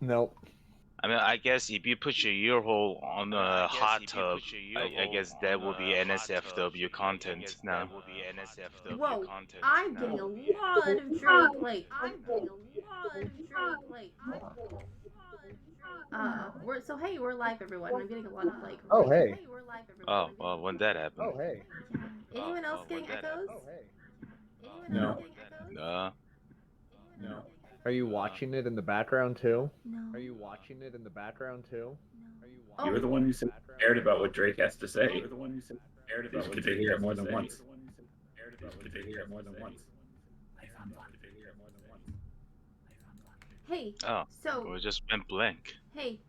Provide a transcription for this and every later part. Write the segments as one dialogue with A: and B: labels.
A: Nope.
B: I mean, I guess if you put your ear hole on a hot tub, I guess that will be NSFW content now.
C: Whoa, I'm getting a lot of Drake. Like, we're live, everyone. I'm getting a lot of like.
A: Oh, hey.
B: Oh, well, when that happened.
A: Oh, hey.
C: Yeah. Anyone else getting echoes?
A: Oh, hey. No.
B: No.
A: No. Are you watching it in the background too?
C: No.
A: Are you watching it in the background too?
C: Oh.
D: You're the one who said cared about what Drake has to say. You're the one who said cared about what Drake has to hear it more than once. Did they hear it more than once?
C: Hey.
B: Oh.
C: So.
B: We just went blank.
C: Hey.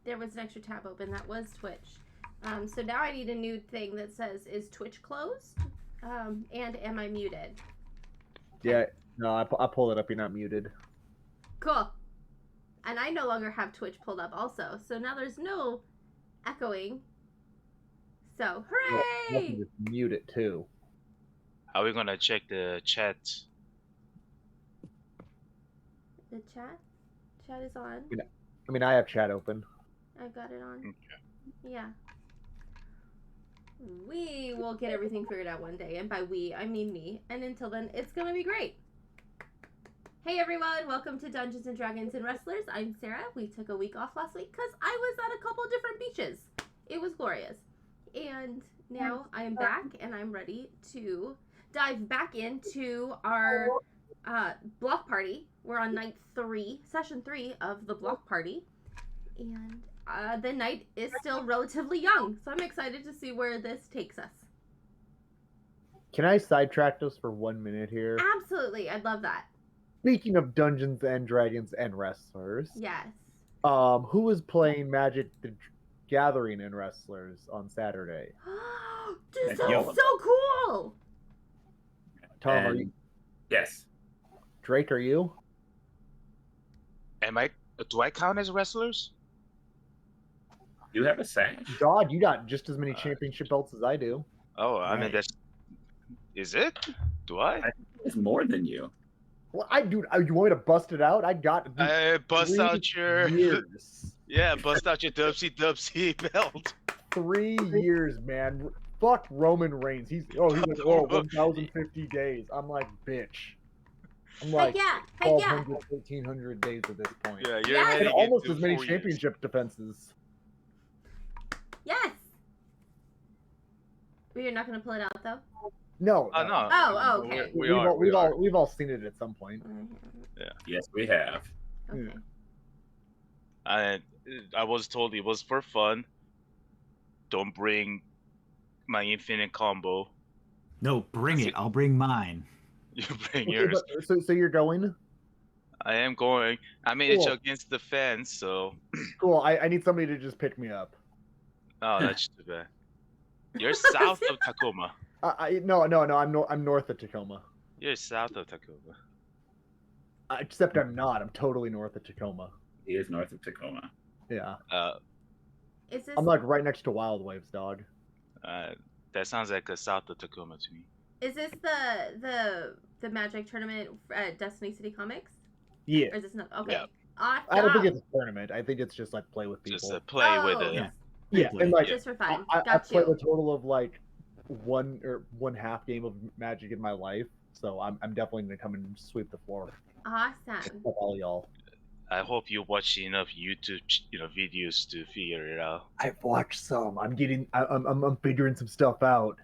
C: There was an extra tab open. That was Twitch. So now I need a new thing that says, is Twitch closed? And am I muted?
A: Yeah. No, I pulled it up. You're not muted.
C: Cool. And I no longer have Twitch pulled up also. So now there's no echoing. So, hooray!
A: Well, you can just mute it too.
B: Are we gonna check the chat?
C: The chat? Chat is on.
A: I mean, I have chat open.
C: I've got it on.
B: Okay.
C: Yeah. We will get everything figured out one day. And by we, I mean me. And until then, it's going to be great. Hey everyone, welcome to Dungeons & Dragons and Wrestlers. I'm Sarah. We took a week off last week because I was at a couple different beaches. It was glorious. And now I am back and I'm ready to dive back into our block party. We're on night 3, session 3 of the block party. And the night is still relatively young, so I'm excited to see where this takes us.
A: Can I sidetrack us for 1 minute here?
C: Absolutely, I'd love that.
A: Speaking of Dungeons and Dragons and Wrestlers,
C: Yes.
A: who is playing Magic the Gathering and Wrestlers on Saturday?
C: This sounds so cool!
A: Tom, are you?
D: Yes.
A: Drake, are you?
B: Do I count as wrestlers?
D: You have a sash?
A: God, you got just as many championship belts as I do.
B: Oh, I mean, that's... Is it? Do I?
D: I think it's more than you.
A: Well, you want me to bust it out? I got
B: bust out your...
A: years.
B: Yeah, bust out your Dubsy belt.
A: 3 years, man. Fuck Roman Reigns. He's like, 1,050 days. I'm like, bitch. I'm like, 1,200, 1,300 days at this point.
B: Yeah, you're heading
A: and almost
B: into
A: as many
B: 4
A: championship defenses.
C: Yes. We're not going to pull it out, though?
A: No.
B: No.
C: Oh, okay.
A: We've all seen it at some point.
B: Yeah.
D: Yes, we have.
C: Okay.
B: I was told it was for fun. Don't bring my infinite combo.
E: No, bring it. I'll bring mine.
B: You bring yours.
A: So you're going?
B: I am going. I mean, it's against the fence, so.
A: Cool. I need somebody to just pick me up.
B: Oh, that's too bad. You're south of Tacoma.
A: No. I'm north of Tacoma.
B: You're south of Tacoma.
A: Except I'm not. I'm totally north of Tacoma.
D: He is north of Tacoma.
A: Yeah.
C: Is this...
A: I'm like right next to Wild Waves, dog.
B: That sounds like a south of Tacoma to me.
C: Is this the Magic tournament at Destiny City Comics?
A: Yeah.
C: Or is this not? Okay.
B: Yeah.
C: Awesome.
A: I don't think it's a tournament. I think it's just like play with people.
B: Just play with it.
A: Yeah, and like
C: just for fun.
A: I played a total of like one half game of Magic in my life, so I'm definitely gonna come and sweep the floor.
C: Awesome.
A: All y'all.
B: I hope you watch enough YouTube, videos to figure it out.
A: I've watched some. I'm figuring some stuff out.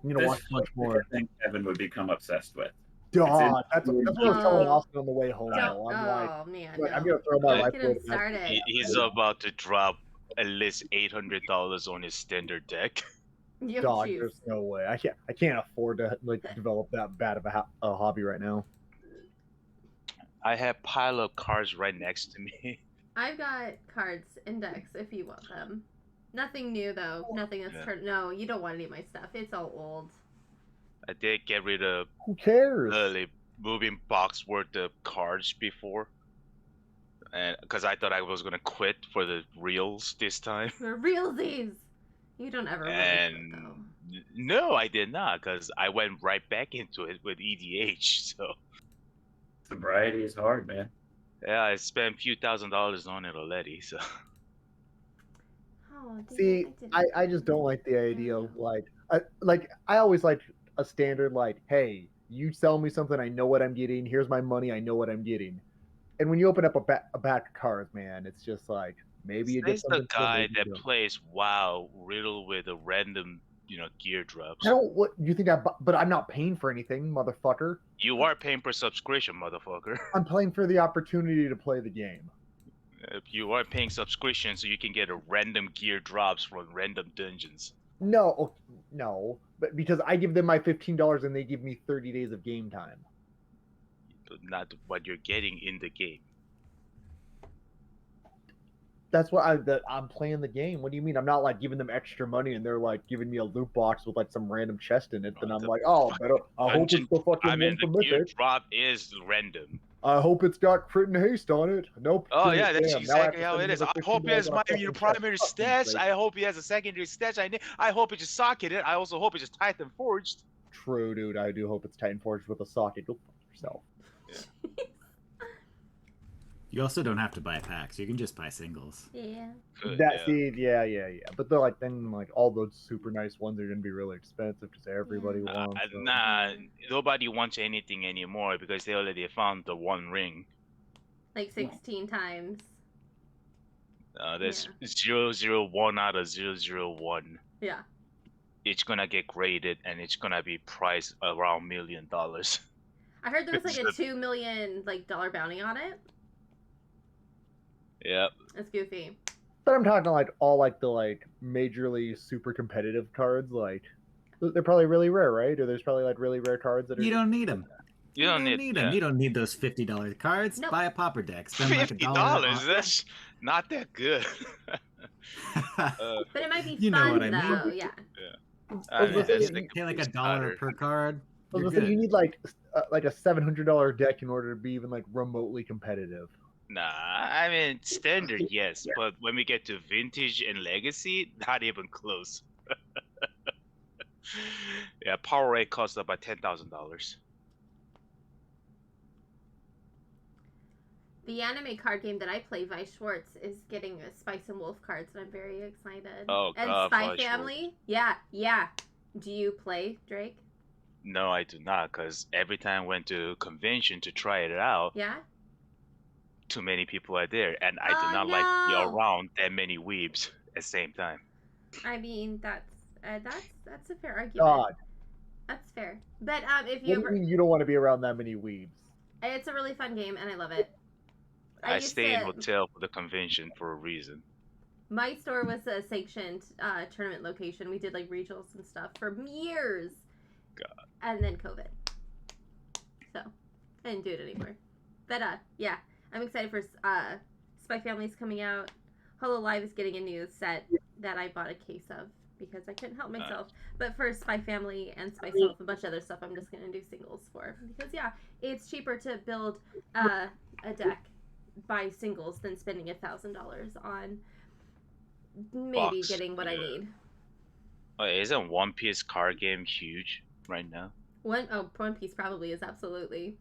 A: I'm gonna watch much more.
D: I think Kevin would become obsessed with.
A: God, that's what I was telling Austin on the way home.
C: Man.
A: I'm gonna throw my life away.
B: He's about to drop at least $800 on his standard deck.
A: Dog, there's no way. I can't afford to develop that bad of a hobby right now.
B: I have a pile of cards right next to me.
C: I've got cards in decks if you want them. Nothing new though. Nothing that's turned. No, you don't want any of my stuff. It's all old.
B: I did get rid of.
A: Who cares?
B: The moving box worth of cards before, and because I thought I was gonna quit for the reels this time.
C: The realsies. You don't ever.
B: And
C: really quit,
B: no, I did not, because I went right back into it with EDH. So
D: sobriety is hard, man.
B: Yeah, I spent a few $1,000s on it already. So
C: Oh, dang
A: See,
C: it,
A: I just don't like the idea of I always like a standard like, hey, you sell me something, I know what I'm getting. Here's my money, I know what I'm getting. And when you open up a pack of cards, man, it's just like maybe you get
B: says the
A: something cool,
B: guy
A: maybe you
B: that
A: don't.
B: plays WoW riddled with a random, gear
A: I
B: drops.
A: don't. What you think? But I'm not paying for anything, motherfucker.
B: You are paying per subscription, motherfucker.
A: I'm paying for the opportunity to play the game.
B: If you are paying subscription, so you can get a random gear drops from random dungeons.
A: No, no, but because I give them my $15 and they give me 30 days of game time.
B: But not what you're getting in the game.
A: That's what I'm playing the game. What do you mean? I'm not like giving them extra money and they're like giving me a loot box with like some random chest in it. Then I'm like, oh, better. I hope it's the fucking one from
B: the gear
A: Mythic.
B: drop is random.
A: I hope it's got crit and haste on it. Nope.
B: Oh
A: shit,
B: yeah, that's
A: damn. Now I have
B: exactly
A: to
B: how
A: spend
B: it is. I
A: another
B: hope he has
A: $15 on a
B: my
A: fucking
B: primary
A: chest. Fuck you,
B: stats.
A: Drake.
B: I hope he has a secondary stats. I hope it's just socketed. I also hope it's just Titan forged.
A: True, dude. I do hope it's Titan Forged with a socket. Go fuck yourself.
E: You also don't have to buy packs. You can just buy singles.
C: Yeah.
B: Good,
A: Yeah. But they're like then like all those super nice ones are gonna be really expensive because everybody wants them.
B: Nah, nobody wants anything anymore because they already found the one ring.
C: Like 16 times.
B: There's 001 out of 001.
C: Yeah.
B: It's gonna get graded and it's gonna be priced around $1 million.
C: I heard there was like a $2 million dollar bounty on it.
B: Yep.
C: That's goofy.
A: But I'm talking like all like the like majorly super competitive cards. Like they're probably really rare, right? Or there's probably like really rare cards that are.
E: You don't need them.
B: You don't need
E: them. You don't need those $50 cards.
C: Nope.
E: Buy a pauper deck. Spend like
B: $50. That's not that good.
C: But it might be
E: you
C: fun
E: know what I
C: though.
E: mean.
C: Yeah.
E: Pay like $1 per card.
A: You need like a $700 deck in order to be even like remotely competitive.
B: Nah, I mean standard, yes, but when we get to vintage and legacy, not even close. Yeah, power rate costs about $10,000.
C: The anime card game that I play, Vice Schwartz, is getting a Spice and Wolf cards, and I'm very excited.
B: Oh,
C: and
B: God,
C: Spy
B: Vice
C: Family? Yeah. Do you play, Drake?
B: No, I do not, because every time I went to a convention to try it out,
C: Yeah?
B: too many people are there, and I do not like to be around that many weebs at the same time.
C: I mean, that's a fair argument.
A: God.
C: That's fair. But if
A: What
C: you
A: do you mean you don't want to be around that many weebs?
C: it's a really fun game, and I love it.
B: I stay in hotel for the convention for a reason.
C: My store was a sanctioned tournament location. We did like regionals and stuff for years.
B: God.
C: And then COVID. So, I didn't do it anymore. But yeah, I'm excited for Spy Family's coming out. HoloLive is getting a new set that I bought a case of because I couldn't help myself. But for Spy Family and Spy Wolf, a bunch of other stuff, I'm just going to do singles for. Because yeah, it's cheaper to build a deck by singles than spending $1,000 on maybe getting what I need.
B: Oh, isn't One Piece card game huge right now?
C: One Piece probably is, absolutely.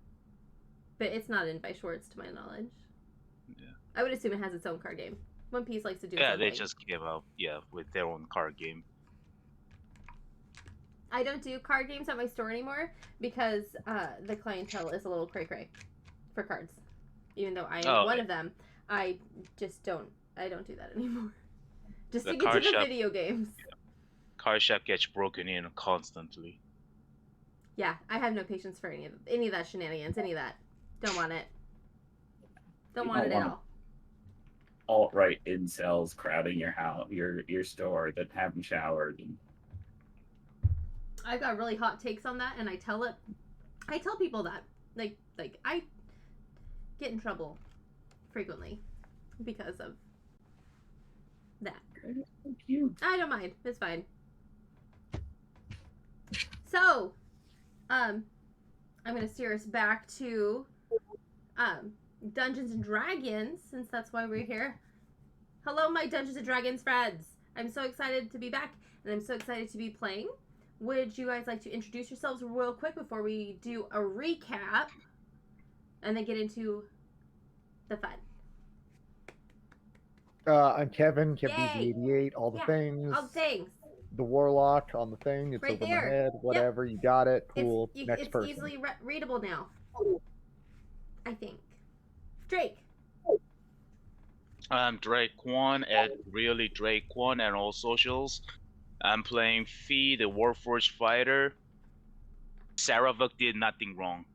C: But it's not in by Schwartz to my knowledge.
B: Yeah.
C: I would assume it has its own card game. One Piece likes to do
B: Yeah,
C: something.
B: they just came out, with their own card game.
C: I don't do card games at my store anymore because the clientele is a little cray-cray for cards. Even though I am one of them, I just don't do that anymore. Just to get to the video games.
B: Yeah. Card shop gets broken in constantly.
C: Yeah, I have no patience for any of that shenanigans, any of that. Don't want it. Don't want it at all.
D: Alt-right incels crowding your house, your store that haven't showered. And...
C: I've got really hot takes on that, and I tell people that. Like I get in trouble frequently because of that.
D: So cute.
C: I don't mind. It's fine. So, I'm gonna steer us back to Dungeons and Dragons, since that's why we're here. Hello, my Dungeons and Dragons friends. I'm so excited to be back, and I'm so excited to be playing. Would you guys like to introduce yourselves real quick before we do a recap, and then get into the fun.
A: I'm Kevin,
C: Yay!
A: KevBZ88, all the things.
C: All the things.
A: The Warlock on the thing. It's
C: Right
A: over
C: there.
A: my head. Whatever. You got it. Cool. Next
C: it's
A: person.
C: easily readable now. I think. Drake.
B: I'm Drake Kwon at Really Drake Kwon and all socials. I'm playing Fee, the Warforged fighter. Saravuk did nothing wrong.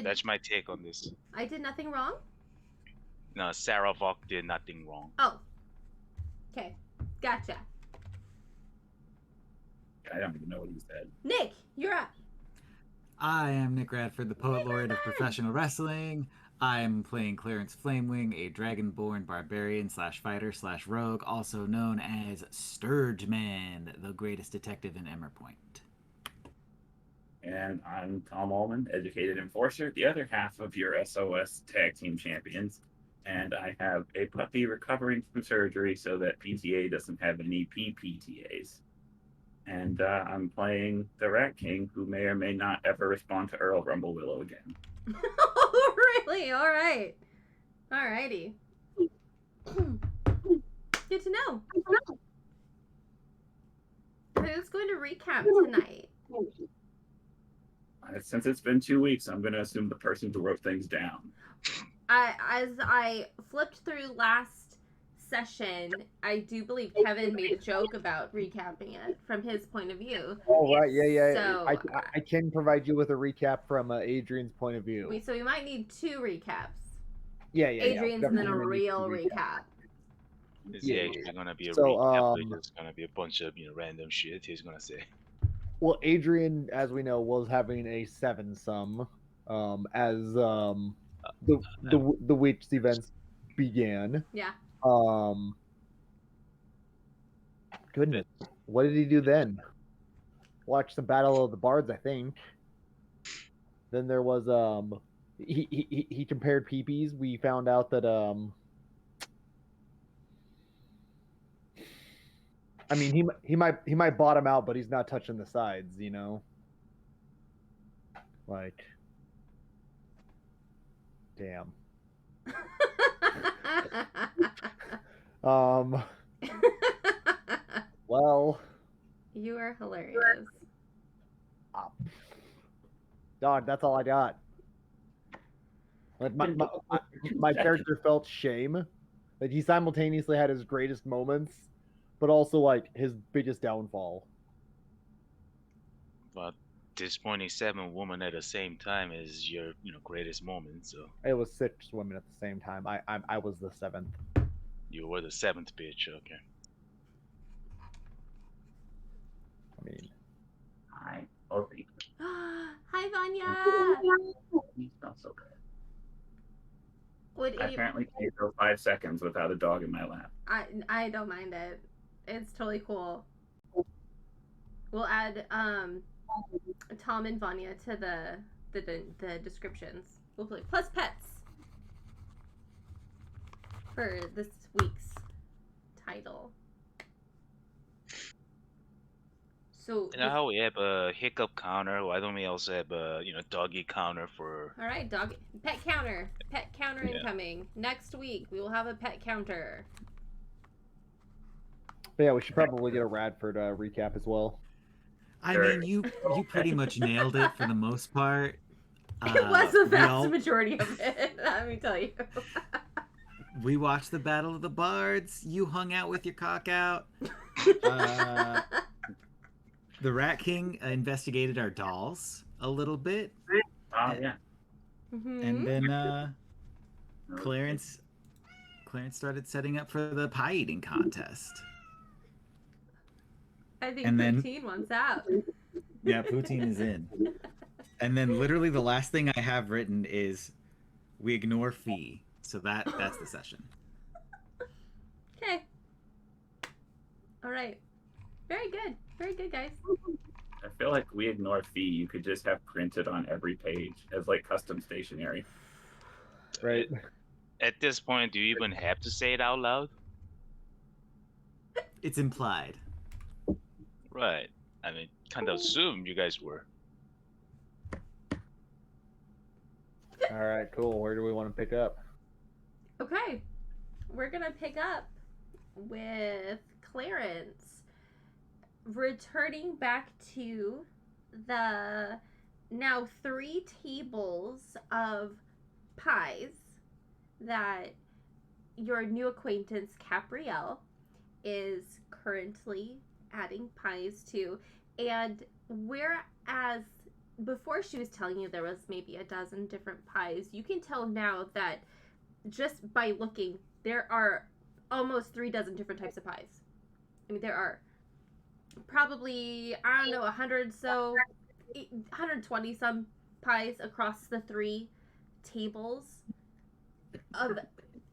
B: That's my take on this.
C: I did nothing wrong?
B: No, Saravuk did nothing wrong.
C: Oh. Okay. Gotcha.
D: I don't even know what he said.
C: Nick, you're up.
E: I am Nick Radford, the poet laureate of professional wrestling. I am playing Clarence Flamewing, a dragonborn barbarian / fighter / rogue, also known as Sturgeman, the greatest detective in Emmerpoint.
D: And I'm Thom Alman, educated enforcer, the other half of your SOS tag team champions. And I have a puppy recovering from surgery so that PTA doesn't have any PPTAs. And I'm playing the Rat King, who may or may not ever respond to Earl Rumble Willow again.
C: Oh, really? All right. All righty. Good to know. Who's going to recap tonight?
D: Since it's been 2 weeks, I'm going to assume the person who wrote things down.
C: As I flipped through last session, I do believe Kevin made a joke about recapping it from his point of view.
A: Oh, right. Yeah.
C: So,
A: I can provide you with a recap from Adrian's point of view.
C: So we might need 2 recaps.
A: Yeah.
C: Adrian's and then a real recap.
B: Is he actually gonna be a
A: So,
B: recap? Or just gonna be a bunch of random shit he's gonna say.
A: Well, Adrian, as we know, was having a 7-sum as the week's events began.
C: Yeah.
A: Goodness, what did he do then? Watch the Battle of the Bards, I think. Then there was he compared peepees. We found out that I mean he might bottom out, but he's not touching the sides, you know. Like, damn. Well,
C: you are hilarious.
A: Dog, that's all I got. Like my character felt shame. Like he simultaneously had his greatest moments, but also like his biggest downfall.
B: But disappointing 7 women at the same time is your greatest moment. So
A: it was 6 women at the same time. I was the 7th.
B: You were the 7th bitch. Okay.
A: I mean,
D: Hi, Ori.
C: Hi, Vanya.
D: You smell so good.
C: Would
D: I apparently can't go 5 seconds without a dog in my lap.
C: I don't mind it. It's totally cool. We'll add Tom and Vanya to the descriptions. We'll play plus pets for this week's title. So
B: you know how we have a hiccup counter? Why don't we also have a doggy counter for?
C: All right, pet counter incoming. Next week we will have a pet counter.
A: but yeah, we should probably get a Radford recap as well.
E: I mean, you pretty much nailed it for the most part.
C: It was the vast majority of it, let me tell you.
E: We watched the Battle of the Bards. You hung out with your cock out. The Rat King investigated our dolls a little bit.
D: Yeah.
C: Mm-hmm.
E: And then Clarence started setting up for the pie eating contest.
C: I think
E: and
C: Poutine wants out.
E: Yeah, Poutine is in. And then literally the last thing I have written is we ignore Fee. So that's the session.
C: Okay. All right. Very good. Very good, guys.
D: I feel like we ignore Fee. You could just have printed on every page as like custom stationery.
A: Right.
B: At this point, do you even have to say it out loud?
E: It's implied.
B: Right. I mean, kind of assumed you guys were.
A: All right, cool. Where do we want to pick up?
C: Okay, we're gonna pick up with Clarence returning back to the now 3 tables of pies that your new acquaintance Caprielle is currently adding pies to. And whereas before she was telling you there was maybe a dozen different pies, you can tell now that just by looking, there are almost 3 dozen different types of pies. I mean, there are probably, I don't know, 100 so, 120 some pies across the 3 tables of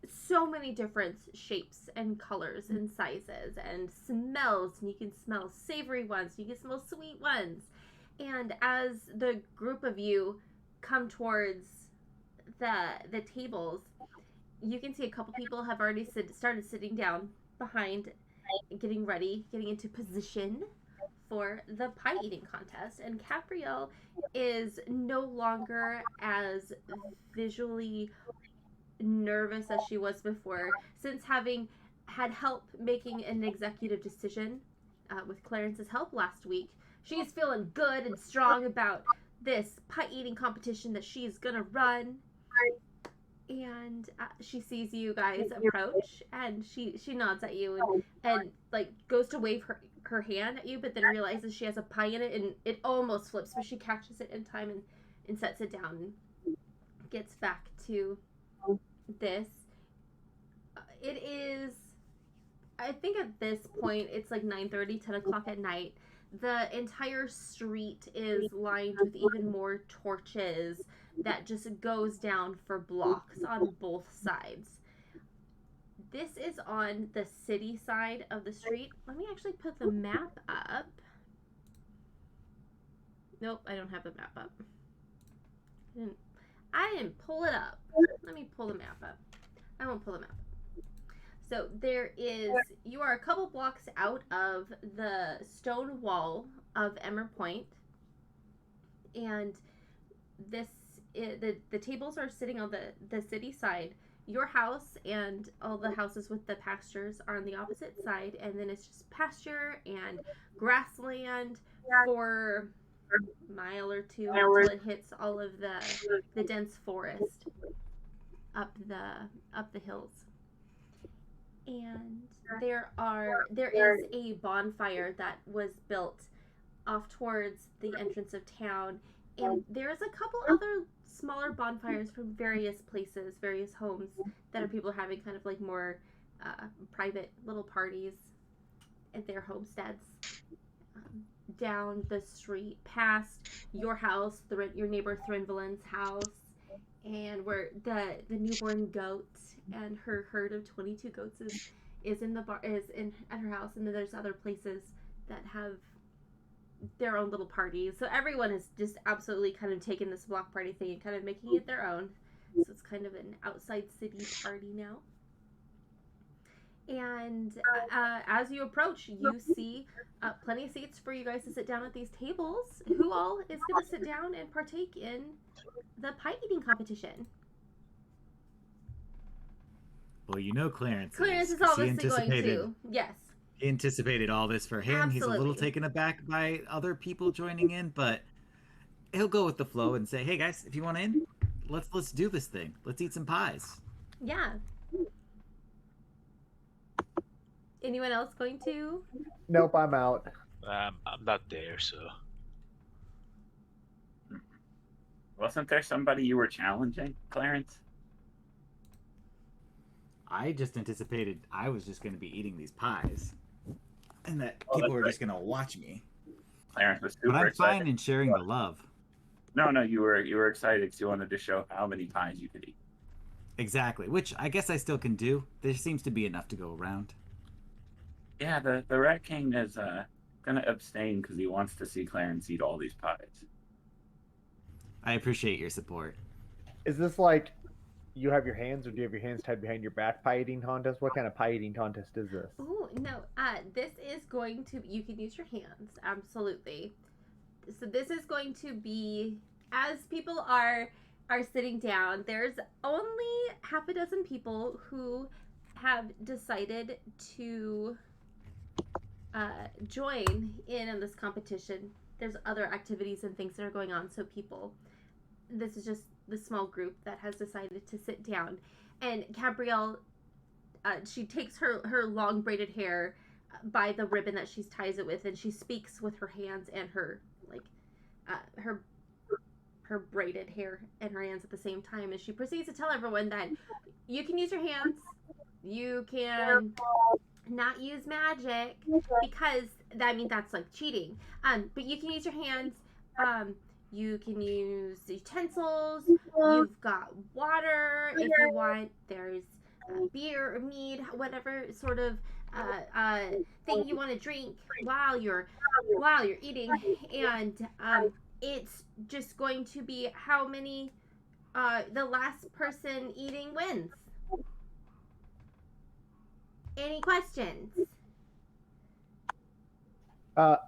C: so many different shapes and colors and sizes and smells. And you can smell savory ones, you can smell sweet ones. And as the group of you come towards the tables, you can see a couple people have already started sitting down behind, getting ready, getting into position for the pie eating contest. And Caprielle is no longer as visually nervous as she was before, since having had help making an executive decision with Clarence's help last week. She's feeling good and strong about this pie eating competition that she's gonna run. And she sees you guys approach, and she nods at you and like goes to wave her hand at you, but then realizes she has a pie in it, and it almost flips, but she catches it in time and sets it down and gets back to this. It is, I think at this point it's like 9:30, 10 o'clock at night. The entire street is lined with even more torches that just goes down for blocks on both sides. This is on the city side of the street. Let me actually put the map up. Nope, I don't have the map up. I didn't pull it up. Let me pull the map up. I won't pull the map up. So there is, you are a couple blocks out of the stone wall of Emmer Point, and this the tables are sitting on the city side. Your house and all the houses with the pastures are on the opposite side, and then it's just pasture and grassland for a mile or two until it hits all of the dense forest up the hills. And there is a bonfire that was built off towards the entrance of town, and there's a couple other smaller bonfires from various places, various homes that are people having kind of like more private little parties at their homesteads. Down the street past your house, your neighbor Thrinvelin's house, and where the newborn goat and her herd of 22 goats is in at her house, and then there's other places that have their own little parties. So everyone is just absolutely kind of taking this block party thing and kind of making it their own. So it's kind of an outside city party now. And as you approach, you see plenty of seats for you guys to sit down at these tables. Who all is going to sit down and partake in the pie eating competition?
E: Well, you know Clarence.
C: Clarence is obviously going to. Yes.
E: He anticipated all this for him.
C: Absolutely.
E: He's a little taken aback by other people joining in, but he'll go with the flow and say, "Hey guys, if you want in, let's do this thing. Let's eat some pies."
C: Yeah. Anyone else going to?
A: Nope, I'm out.
B: I'm not there, so.
D: Wasn't there somebody you were challenging, Clarence?
E: I just anticipated I was just going to be eating these pies, and that people were just going to watch me.
D: Clarence was super
E: But I'm
D: excited.
E: fine in sharing the love.
D: No, you were excited because you wanted to show how many pies you could eat.
E: Exactly, which I guess I still can do. There seems to be enough to go around.
D: Yeah, the Rat King is gonna abstain because he wants to see Clarence eat all these pies.
E: I appreciate your support.
A: Is this like you have your hands, or do you have your hands tied behind your back pie eating contest? What kind of pie eating contest is this?
C: Oh, no. This is going to, you can use your hands, absolutely. So this is going to be, as people are are sitting down, there's only half a dozen people who have decided to join in on this competition. There's other activities and things that are going on, so this is just the small group that has decided to sit down. And Gabrielle, she takes her long braided hair by the ribbon that she ties it with, and she speaks with her hands and her her braided hair and her hands at the same time, and she proceeds to tell everyone that you can use your hands, you can not use magic because that's like cheating. But you can use your hands. You can use utensils. You've got water if you want. There's beer or mead, whatever sort of thing you want to drink while you're eating, and it's just going to be how many the last person eating wins. Any questions?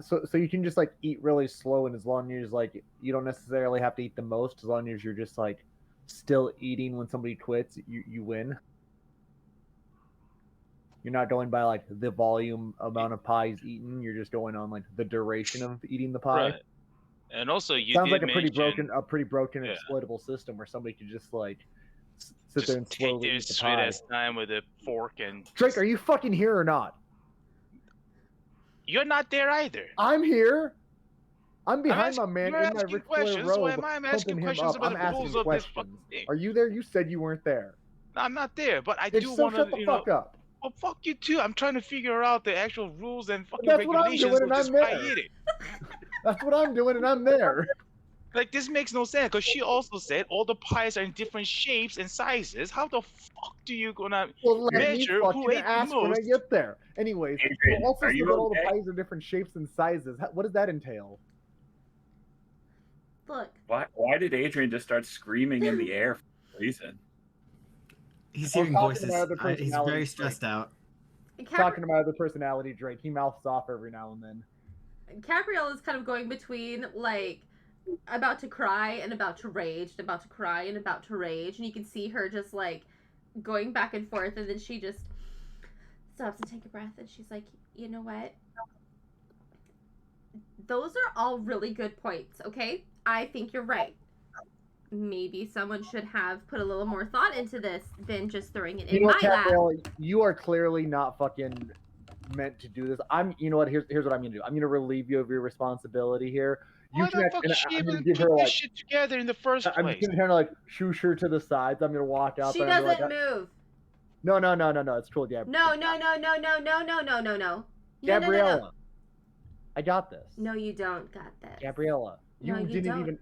A: So you can just like eat really slow, and as long as like you don't necessarily have to eat the most, as long as you're just like still eating when somebody quits, you win. You're not going by like the volume amount of pies eaten. You're just going on like the duration of eating the pie.
B: Right. And also, you
A: sounds
B: did
A: like a pretty broken
B: yeah.
A: exploitable system where somebody could just like sit
B: just
A: there and
B: take
A: slowly
B: their
A: eat the
B: sweet
A: pie.
B: ass time with a fork and.
A: Drake, are you fucking here or not?
B: You're not there either.
A: I'm here. I'm behind my man
B: you're
A: in my
B: asking
A: Ric Flair
B: questions,
A: robe,
B: so am I asking
A: pumping him
B: questions
A: up.
B: about
A: I'm
B: the
A: asking
B: rules of this
A: questions.
B: fucking thing.
A: Are you there? You said you weren't there.
B: No, I'm not there, but I
A: Then
B: do
A: so
B: want to,
A: shut the fuck up.
B: Well, fuck you too. I'm trying to figure out the actual rules and fucking
A: That's what I'm
B: regulations
A: doing,
B: of
A: and
B: this
A: I'm
B: pie
A: there.
B: eating.
A: That's what I'm doing, and I'm there.
B: Like, this makes no sense, because she also said all the pies are in different shapes and sizes. How the fuck do you gonna
A: Well, let me
B: measure who
A: fucking
B: ate the
A: ask when I
B: most?
A: get there. Anyways,
D: Adrian,
A: you also
D: are
A: said
D: you
A: that all the
D: okay?
A: pies are different shapes and sizes. What does that entail?
C: Look.
D: Why did Adrian just start screaming in the air for no reason?
E: He's
A: I was
E: hearing
A: talking
E: voices.
A: to my other
E: He's
A: personality,
E: very stressed out.
A: Talking to my other personality, Drake. He mouths off every now and then.
C: Gabrielle is kind of going between like about to cry and about to rage, and about to cry and about to rage, and you can see her just like going back and forth, and then she just stops and takes a breath, and she's like, you know what? Those are all really good points, okay? I think you're right. Maybe someone should have put a little more thought into this than just throwing it in my lap.
A: You are clearly not fucking meant to do this. You know what? Here's what I'm gonna do. I'm gonna relieve you of your responsibility here.
B: Why the fuck she even put this shit together in the first place?
A: I'm just gonna kind of like shoosh her to the sides. I'm gonna walk out.
C: She doesn't move.
A: No. It's cool, Gabriella.
C: No.
A: Gabriella.
C: No.
A: I got this.
C: No, you don't got this.
A: Gabriella, you didn't
C: don't.
A: even.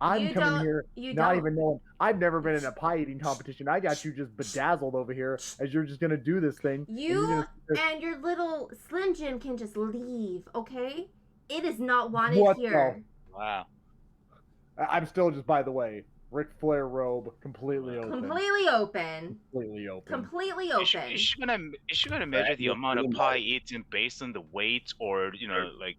A: I'm coming here not even knowing. I've never been in a pie eating competition. I got you just bedazzled over here as you're just gonna do this thing.
C: You and your little Slim Jim can just leave, okay? It is not wanted here.
B: Wow.
A: I'm still just, by the way, Ric Flair robe, completely open.
C: Completely open.
B: Is she gonna measure the amount of pie eaten based on the weight, or like?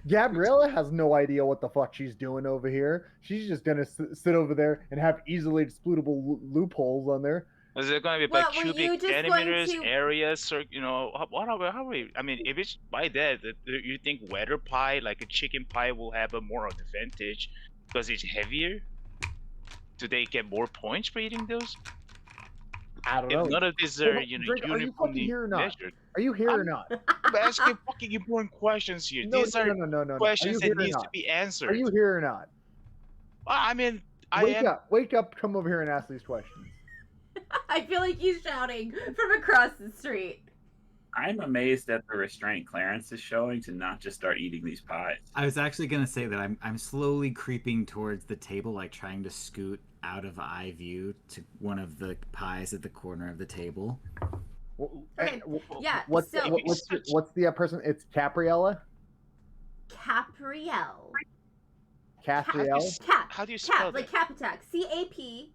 A: Gabriella has no idea what the fuck she's doing over here. She's just gonna sit over there and have easily exploitable loopholes on there.
B: Is it gonna be by cubic centimeters, areas, or how are we? I mean, if it's by that, you think wetter pie, like a chicken pie, will have a more advantage because it's heavier? Do they get more points for eating those?
A: I don't know.
B: If none of these are
A: uniformly measured. Are you here or not?
B: I'm asking fucking important questions here. These are questions that need to be answered.
A: Are you here or not?
B: I mean,
A: Wake up, come over here and ask these questions.
C: I feel like he's shouting from across the street.
D: I'm amazed at the restraint Clarence is showing to not just start eating these pies.
E: I was actually gonna say that I'm slowly creeping towards the table, like trying to scoot out of eye view to one of the pies at the corner of the table.
C: Okay. Yeah.
A: What's the person? It's Capriella.
C: Caprielle.
A: Caprielle.
B: How do you spell that?
C: Like Cap Attack. CAP.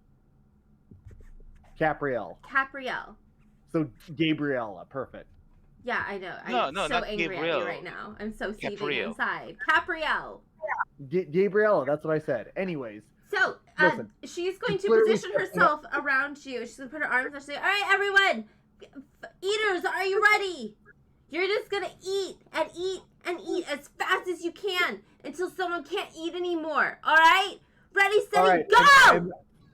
A: Caprielle. So Gabriella, perfect.
C: Yeah, I know. I'm
B: no,
C: so
B: not
C: angry
B: Gabrielle.
C: at you right now. I'm so seething
B: Caprielle.
C: inside. Caprielle.
A: Gabriella, that's what I said. Anyways.
C: So,
A: listen.
C: she's going to position herself around you. She's going to put her arms and say, all right, everyone, eaters, are you ready? You're just going to eat and eat and eat as fast as you can until someone can't eat anymore. All right? Ready, steady, go!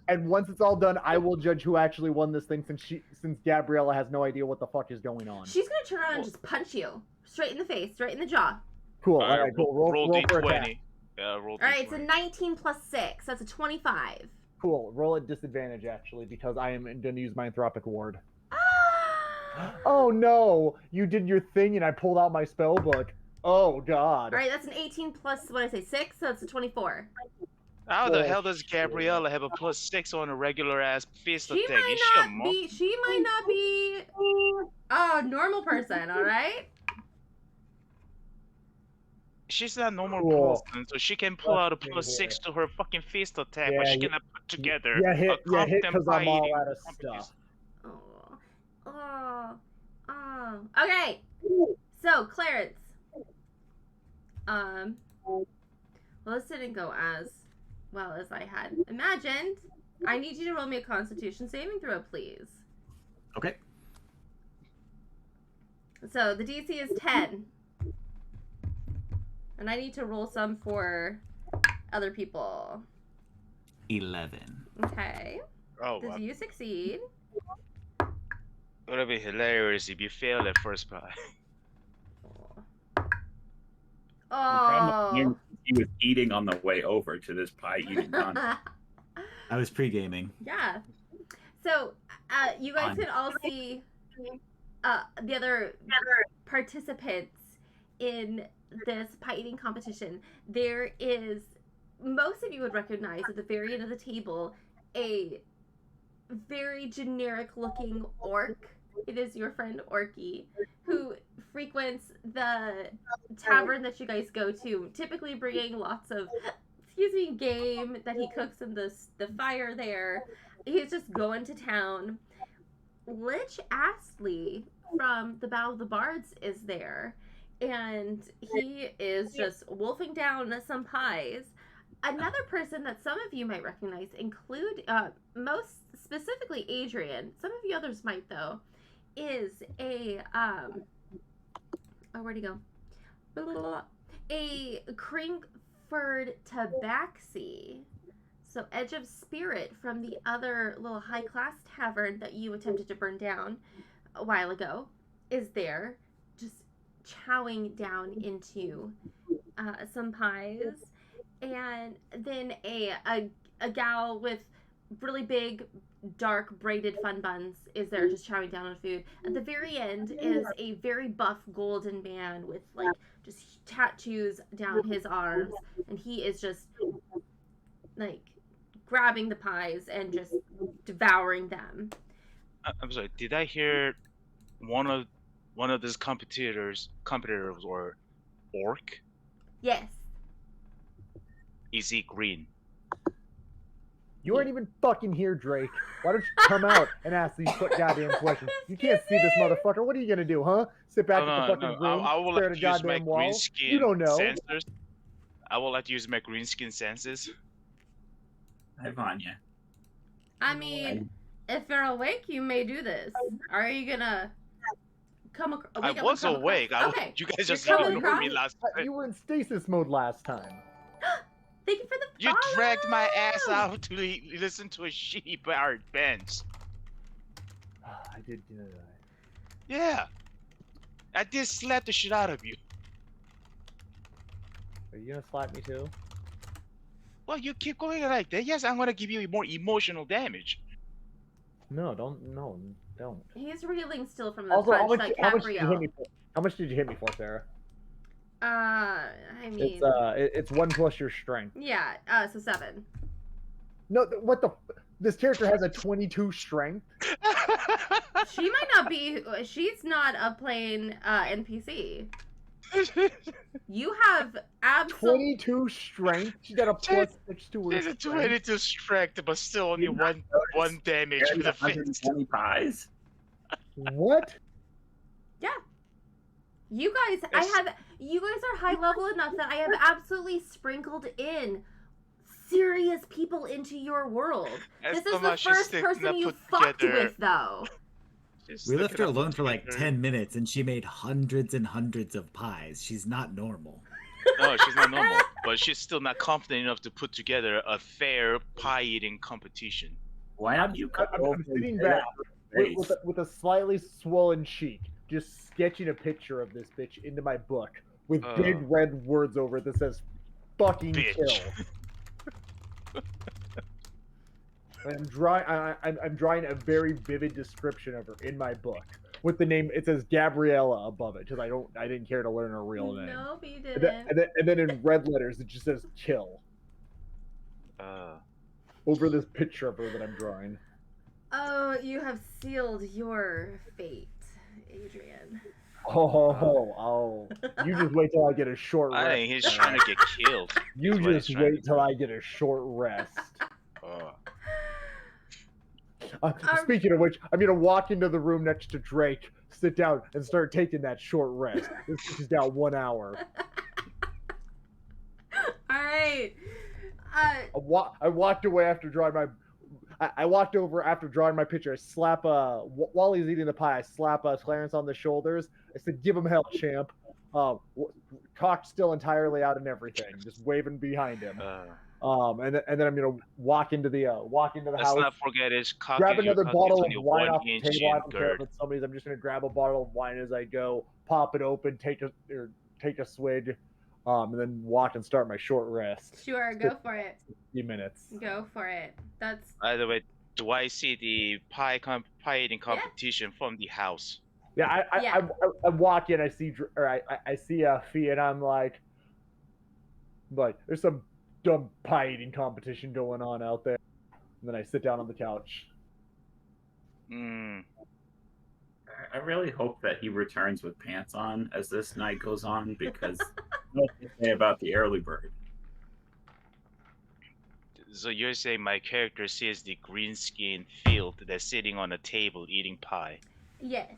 A: And once it's all done, I will judge who actually won this thing since Gabriella has no idea what the fuck is going on.
C: She's going to turn around and just punch you. Straight in the face, straight in the jaw.
A: Cool. All right, cool. Roll for
B: D20.
A: attack.
B: Yeah, roll.
C: All right, it's a 19 plus 6. That's a 25.
A: Cool. Roll at disadvantage, actually, because I am going to use my Anthropic Ward.
C: Ah!
A: Oh, no. You did your thing, and I pulled out my spell book. Oh, God.
C: All right, that's an 18 plus, what did I say, 6? So it's a 24.
B: How the hell does Gabriella have a +6 on a regular-ass fist attack?
C: She might not be a normal person, all right?
B: She's not a normal person, so she can pull out a +6 to her fucking fist attack, but she cannot put together
A: hit because I'm all out of stuff.
C: Okay, so Clarence. Well, this didn't go as well as I had imagined. I need you to roll me a Constitution saving throw, please.
E: Okay.
C: So the DC is 10. And I need to roll some for other people.
E: 11.
C: Okay.
B: Oh,
C: Did you succeed?
B: It would be hilarious if you failed at first try.
C: Oh.
D: He was eating on the way over to this pie eating contest.
E: I was pre-gaming.
C: Yeah. So, you guys can all see the other participants in this pie eating competition. There is, most of you would recognize at the very end of the table, a very generic looking orc. It is your friend Orky, who frequents the tavern that you guys go to, typically bringing lots of, game that he cooks in the fire there. He's just going to town. Lich Astley from the Battle of the Bards is there, and he is just wolfing down some pies. Another person that some of you might recognize include, most specifically Adrian, some of you others might though, is a, where'd he go? Blah, blah, blah. A Cringford Tabaxi. So Edge of Spirit from the other little high-class tavern that you attempted to burn down a while ago is there, just chowing down into some pies. And then a gal with really big, dark, braided fun buns is there just chowing down on food. At the very end is a very buff golden man with, like, just tattoos down his arms. And he is just, like, grabbing the pies and just devouring them.
B: I'm sorry, did I hear one of these competitors were orc?
C: Yes.
B: Is he green?
A: You aren't even fucking here, Drake. Why don't you come out and ask these goddamn questions? You can't see this motherfucker. What are you gonna do, huh? Sit back in the fucking room,
B: I will
A: stare
B: like
A: at a
B: to use my
A: goddamn wall?
B: green skin
A: You don't know.
B: sensors. I will like to use my green skin senses.
D: Ivania.
C: I mean, if you're awake, you may do this. Are you gonna come
B: I was awake.
C: Okay.
B: You guys just
C: coming
B: ignored me
C: across?
B: last time.
A: You were in stasis mode last time.
C: Thank you for the
B: You
C: follow!
B: dragged my ass out to listen to a shitty bar bench.
A: I did do that.
B: Yeah. I did slap the shit out of you.
A: Are you gonna slap me too?
B: Well, you keep going like that. Yes, I'm gonna give you more emotional damage.
A: No, don't.
C: He's reeling still from the
A: Also,
C: punch
A: how much
C: that
A: did you hit
C: Capriel.
A: me for? How much did you hit me for, Sarah?
C: I mean,
A: It's 1 plus your strength.
C: yeah, so 7.
A: No, what the? This character has a 22 strength.
C: She might not be. She's not a plain NPC. You have absolutely
A: 22 strength. She got a plus 6 to her
B: There's a
A: strength.
B: 22 strength, but still only one damage
D: There's
B: with the fist.
D: 120 pies.
A: What?
C: Yeah. You guys are high level enough that I have absolutely sprinkled in serious people into your world.
B: As
C: This is the
B: Thomas, she's
C: first
B: sticking
C: person
B: up
C: you
B: put
C: fucked
B: together.
C: with, though.
E: We left her alone for like 10 minutes and she made hundreds and hundreds of pies. She's not normal.
B: No, she's not normal, but she's still not confident enough to put together a fair pie eating competition.
D: Why have you cut
A: I'm sitting back with a slightly swollen cheek, just sketching a picture of this bitch into my book with big red words over it that says "fucking
B: Bitch.
A: kill." I'm drawing a very vivid description of her in my book with the name. It says Gabriella above it because I didn't care to learn her real name.
C: Nope, you didn't.
A: And then in red letters it just says "kill" over this picture of her that I'm drawing.
C: Oh, you have sealed your fate, Adrian.
A: Oh! You just wait till I get a short rest.
B: I think he's trying to get killed.
A: You just wait till I get a short rest. Speaking of which, I'm gonna walk into the room next to Drake, sit down, and start taking that short rest. This is down 1 hour.
C: All right.
A: I walked away after drawing my. I walked over after drawing my picture. I slap while he's eating the pie. I slap Clarence on the shoulders. I said, "Give him hell, champ." Cock still entirely out and everything, just waving behind him. And then I'm gonna walk into the house.
B: Let's not forget his cock.
A: Grab another bottle of wine off the
B: 1-inch
A: table. I don't care if
B: gird.
A: it's somebody's. I'm just gonna grab a bottle of wine as I go, pop it open, take a swig, and then walk and start my short rest.
C: Sure, go for it.
A: 50 minutes.
C: Go for it. That's.
B: By the way, do I see the pie eating competition from the house?
A: Yeah, I walk in. I see Fee, and I'm like, there's some dumb pie eating competition going on out there. And then I sit down on the couch.
D: I really hope that he returns with pants on as this night goes on, because what to say about the early bird?
B: So you're saying my character sees the green skin field that's sitting on a table eating pie?
C: Yes.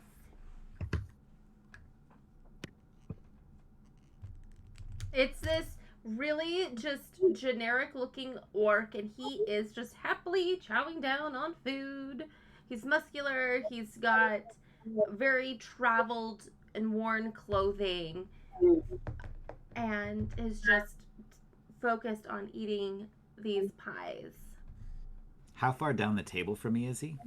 C: It's this really just generic looking orc, and he is just happily chowing down on food. He's muscular, he's got very traveled and worn clothing, and is just focused on eating these pies.
E: How far down the table from me is he?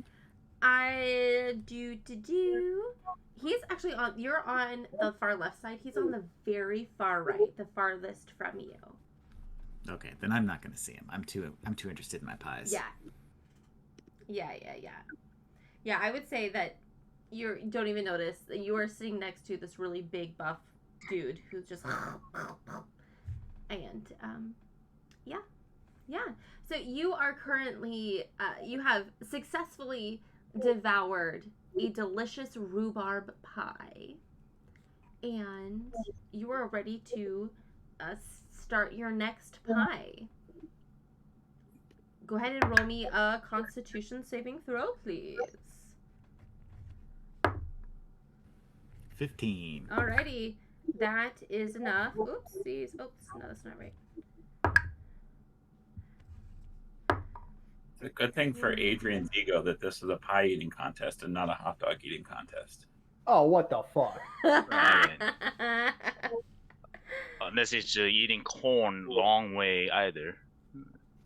E: He's actually on. You're on the far left side. He's on the very far right, the farthest from you. Okay, then I'm not gonna see him. I'm too interested in my pies.
C: Yeah. Yeah, I would say that you don't even notice that you are sitting next to this really big buff dude who's just and yeah. So you are currently you have successfully devoured a delicious rhubarb pie, and you are ready to start your next pie. Go ahead and roll me a Constitution saving throw, please.
E: 15.
C: Alrighty, that is enough. Oopsies. Oops, no, that's not right.
D: It's a good thing for Adrian's ego that this is a pie eating contest and not a hot dog eating contest.
A: Oh, what the fuck?
B: Unless it's eating corn long way either.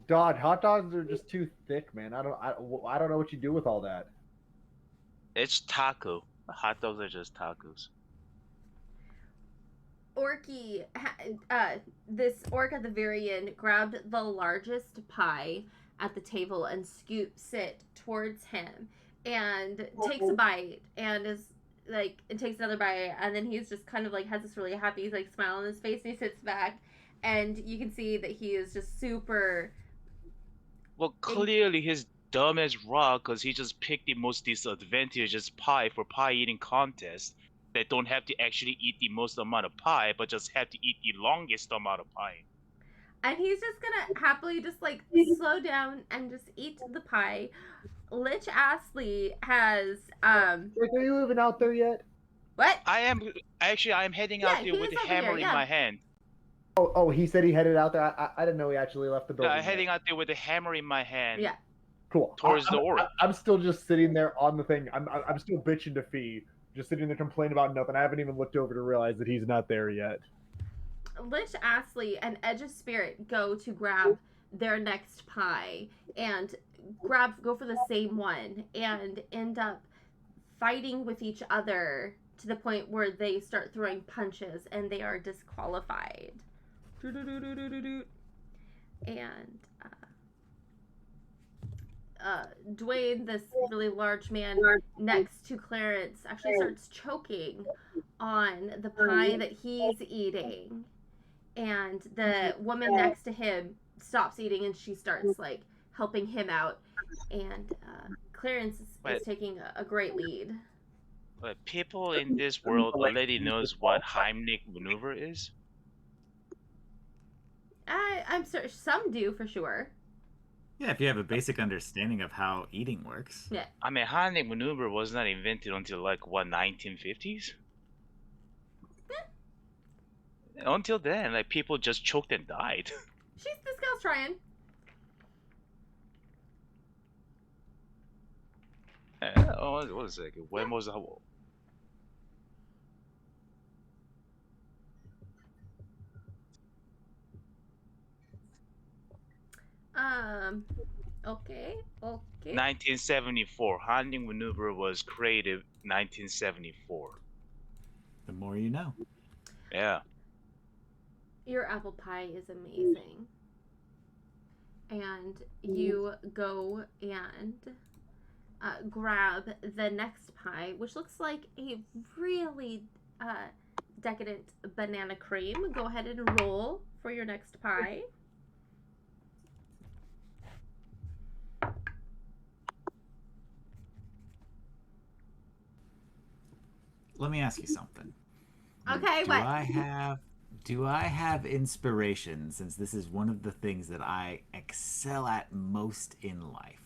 A: Dog, hot dogs are just too thick, man. I don't know what you do with all that.
B: It's taco. Hot dogs are just tacos.
C: Orky, this orc at the very end grabbed the largest pie at the table and scoops it towards him and takes a bite and is like, and takes another bite, and then he's just kind of like has this really happy like smile on his face, and he sits back, and you can see that he is just super.
B: Well, clearly he's dumb as rock because he just picked the most disadvantageous pie for pie eating contest that don't have to actually eat the most amount of pie, but just have to eat the longest amount of pie.
C: And he's just gonna happily just like slow down and just eat the pie. Lich Astley has
A: Rick, are you even out there yet?
C: What?
B: I am heading out there with a hammer in my hand.
A: Oh, he said he headed out there. I didn't know he actually left the building.
B: Heading out there with a hammer in my hand.
C: Yeah.
A: Cool.
B: Towards the orc.
A: I'm still just sitting there on the thing. I'm still bitching to Fee, just sitting there complaining about nothing. I haven't even looked over to realize that he's not there yet.
C: Lich Astley and Edge of Spirit go to grab their next pie and go for the same one and end up fighting with each other to the point where they start throwing punches and they are disqualified. And Dwayne, this really large man next to Clarence, actually starts choking on the pie that he's eating. And the woman next to him stops eating and she starts like helping him out. And Clarence is taking a great lead.
B: But people in this world already knows what Heimlich maneuver is.
C: I'm sure some do for sure.
E: Yeah, if you have a basic understanding of how eating works.
C: Yeah.
B: I mean, Heimlich maneuver was not invented until like what 1950s. Until then, like people just choked and died.
C: This girl's trying.
B: What was it? When was the whole?
C: Okay.
B: 1974. Heimlich maneuver was created 1974.
E: The more you know.
B: Yeah.
C: Your apple pie is amazing. And you go and grab the next pie, which looks like a really decadent banana cream. Go ahead and roll for your next pie.
E: Let me ask you something.
C: Okay,
E: Do I have inspiration, since this is one of the things that I excel at most in life?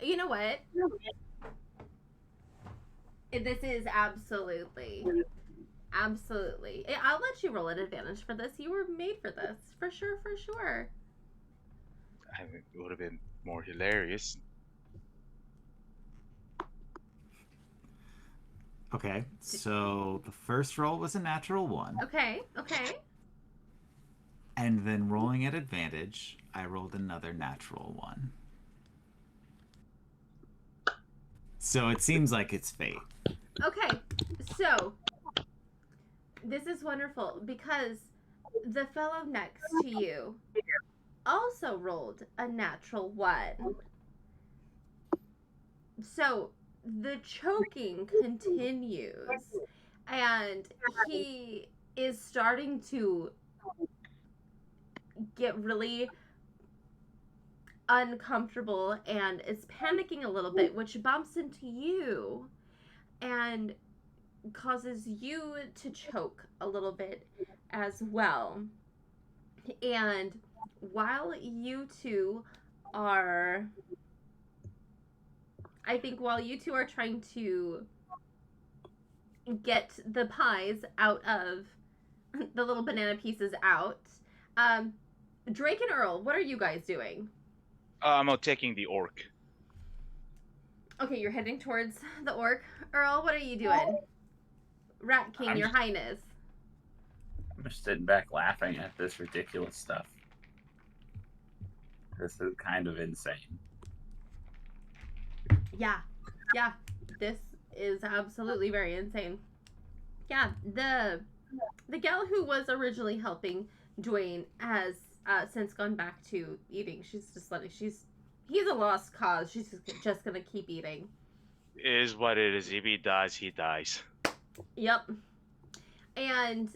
C: You know what? This is absolutely. I'll let you roll an advantage for this. You were made for this. For sure.
B: I mean, it would have been more hilarious.
E: Okay, so the first roll was a natural 1.
C: Okay.
E: And then rolling at advantage, I rolled another natural 1. So it seems like it's fate.
C: Okay, so this is wonderful because the fellow next to you also rolled a natural 1. So the choking continues and he is starting to get really uncomfortable and is panicking a little bit, which bumps into you and causes you to choke a little bit as well. And while you two are trying to get the pies out of the little banana pieces out, Drake and Earl, what are you guys doing?
B: I'm taking the orc.
C: Okay, you're heading towards the orc. Earl, what are you doing? Rat King, Your Highness.
D: I'm just sitting back laughing at this ridiculous stuff. This is kind of insane.
C: Yeah, this is absolutely very insane. Yeah, the gal who was originally helping Dwayne has since gone back to eating. She's just he's a lost cause. She's just gonna keep eating.
B: It is what it is. If he dies, he dies.
C: Yep. And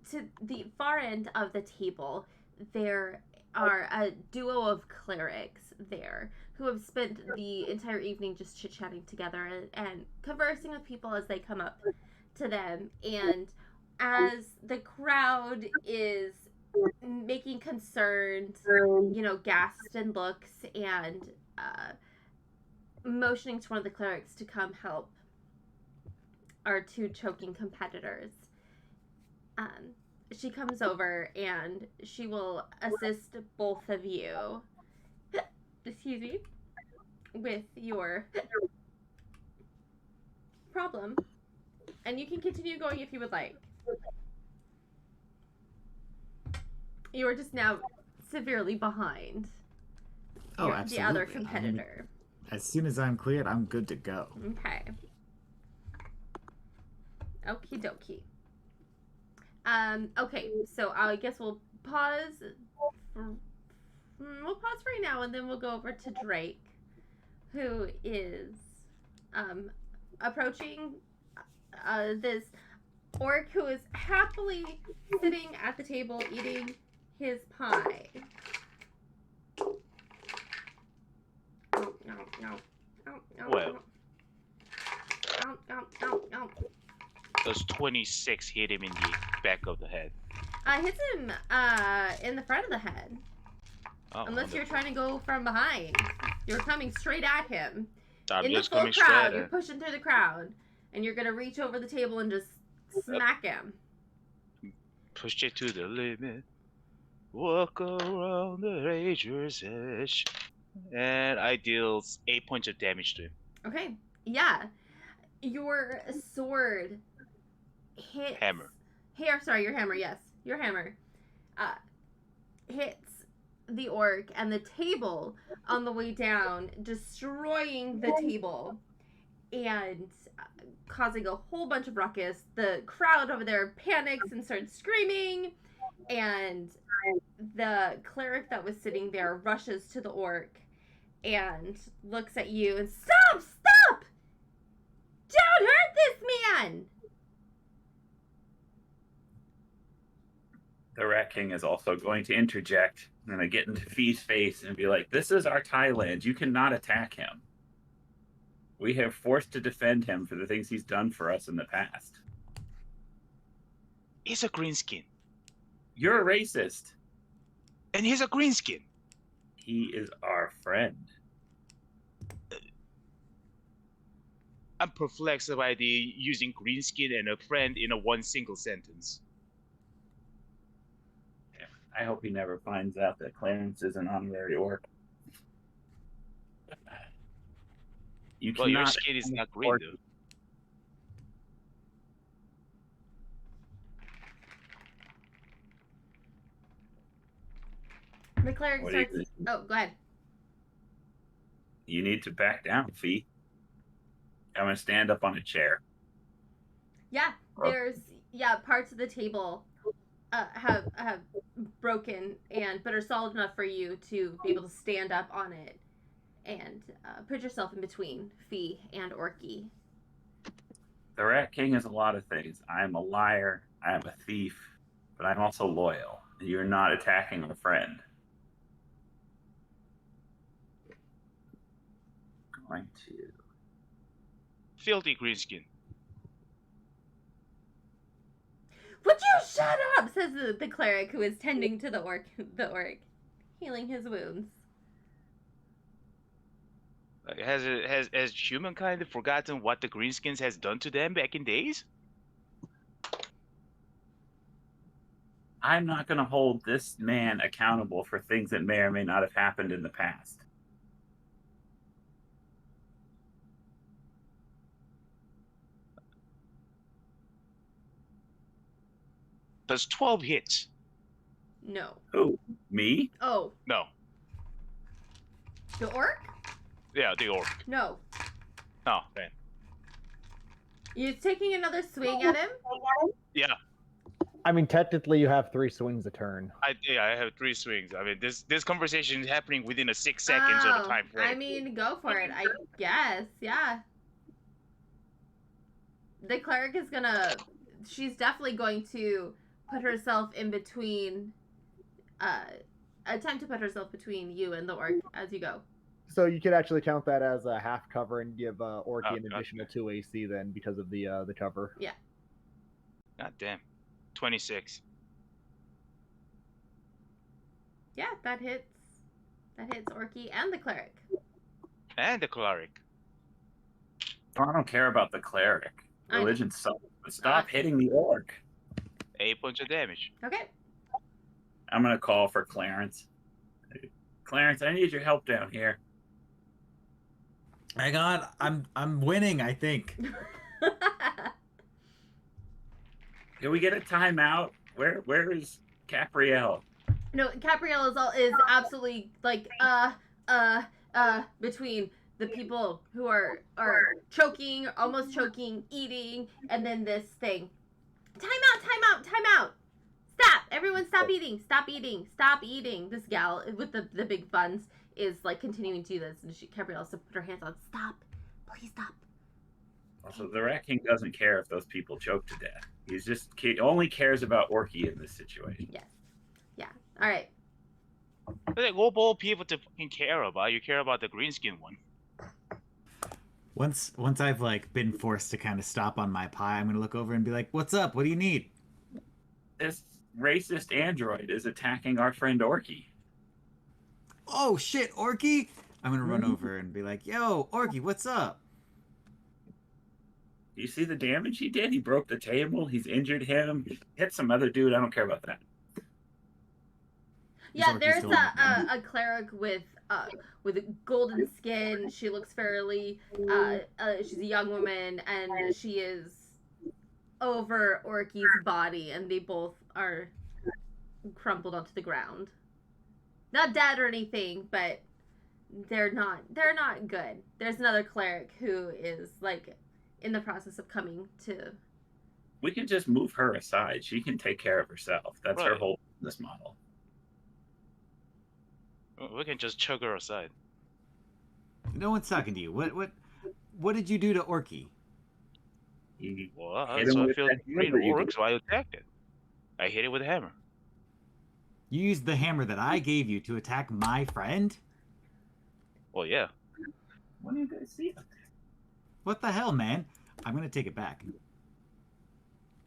C: to the far end of the table, there are a duo of clerics there who have spent the entire evening just chit-chatting together and conversing with people as they come up to them. And as the crowd is making concerned, Gaston looks and motioning to one of the clerics to come help our two choking competitors. she comes over and she will assist both of you. Excuse me. With your problem. And you can continue going if you would like. You are just now severely behind
E: Absolutely.
C: the other competitor.
E: As soon as I'm cleared, I'm good to go.
C: Okay. Okie dokie. Okay, so I guess we'll pause. We'll pause right now, and then we'll go over to Drake, who is approaching this orc who is happily sitting at the table eating his pie.
B: Well, those 26 hit him in the back of the head.
C: Hits him in the front of the head.
B: Oh,
C: unless you're trying to go from behind. You're coming straight at him.
B: I'm
C: in
B: just
C: the full
B: coming
C: crowd,
B: straight
C: you're pushing through the crowd, and you're gonna reach over the table and just smack him.
B: Push it to the limit. Walk around the razor's edge. And I deal 8 points of damage to him.
C: Okay, yeah. Your sword hits...
B: Hammer.
C: Sorry, your hammer, yes. Your hammer hits the orc and the table on the way down, destroying the table and causing a whole bunch of ruckus. The crowd over there panics and starts screaming, and the cleric that was sitting there rushes to the orc and looks at you and stop! Don't hurt this man!
D: The Rat King is also going to interject and get into Fee's face and be like, "This is our Thailand. You cannot attack him. We have forced to defend him for the things he's done for us in the past."
B: He's a greenskin.
D: You're a racist.
B: And he's a greenskin.
D: He is our friend.
B: I'm perplexed by the using greenskin and a friend in a one single sentence.
D: I hope he never finds out that Clarence is an honorary orc.
B: Well, your skin is not green, though.
C: The cleric starts... Oh, go ahead.
D: You need to back down, Fee. I'm going to stand up on a chair.
C: Yeah, there's... Yeah, parts of the table have broken but are solid enough for you to be able to stand up on it and put yourself in between Fee and Orky.
D: The Rat King is a lot of things. I'm a liar, I'm a thief, but I'm also loyal. You're not attacking a friend. Going to...
B: Filthy greenskin.
C: Would you shut up? Says the cleric who is tending to the orc, healing his wounds.
B: Has humankind forgotten what the greenskins has done to them back in days?
D: I'm not going to hold this man accountable for things that may or may not have happened in the past.
B: Does 12 hits?
C: No.
D: Who? Me?
C: Oh.
B: No.
C: The orc?
B: Yeah, the orc.
C: No.
B: Oh, man.
C: You taking another swing at him?
B: Yeah.
A: I mean, technically, you have 3 swings a turn.
B: I have 3 swings. I mean, this conversation is happening within a 6 seconds of the time frame.
C: I mean, go for it. I guess. Yeah. The cleric is gonna... She's definitely going to put herself in between... attempt to put herself between you and the orc as you go.
A: So you could actually count that as a half cover and give Orky an additional 2 AC then because of the cover.
C: Yeah.
B: God damn. 26.
C: Yeah, that hits. That hits Orky and the cleric.
B: And the cleric.
D: I don't care about the cleric. Religion sucks. But stop hitting the orc.
B: 8 points of damage.
C: Okay.
D: I'm gonna call for Clarence. Clarence, I need your help down here.
E: Hang on, I'm winning, I think.
D: Can we get a timeout? Where is Capriel?
C: No, Capriel is absolutely like between the people who are choking, almost choking, eating, and then this thing. Time out. Stop! Everyone stop eating. Stop eating. This gal with the big buns is like continuing to do this, and Capriel has to put her hands on. Stop. Please stop.
D: Also, the Rat King doesn't care if those people choke to death. He only cares about Orky in this situation.
C: Yes. Yeah. All right.
B: Like, what old people to fucking care about? You care about the green skin one.
E: Once I've like been forced to kind of stop on my pie, I'm gonna look over and be like, "What's up? What do you need?"
D: This racist android is attacking our friend Orky.
E: Oh shit, Orky! I'm gonna run over and be like, "Yo, Orky, what's up?"
D: You see the damage he did? He broke the table. He's injured him. He hit some other dude. I don't care about that.
C: Yeah,
E: Orky
C: there's
E: still in the
C: a cleric with golden skin. She looks fairly she's a young woman, and she is over Orky's body, and they both are crumpled onto the ground. Not dead or anything, but they're not good. There's another cleric who is like in the process of coming to.
D: We can just move her aside. She can take care of herself. That's her
B: Right.
D: whole business model.
B: We can just chug her aside.
E: No one's talking to you. What did you do to Orky?
D: He
B: Well,
D: hit him
B: so I
D: with
B: feel
D: that
B: green
D: hammer you
B: works, so I attacked it. I hit it with a hammer.
E: You used the hammer that I gave you to attack my friend?
B: Well, yeah.
D: What do you guys see?
E: What the hell, man? I'm gonna take it back.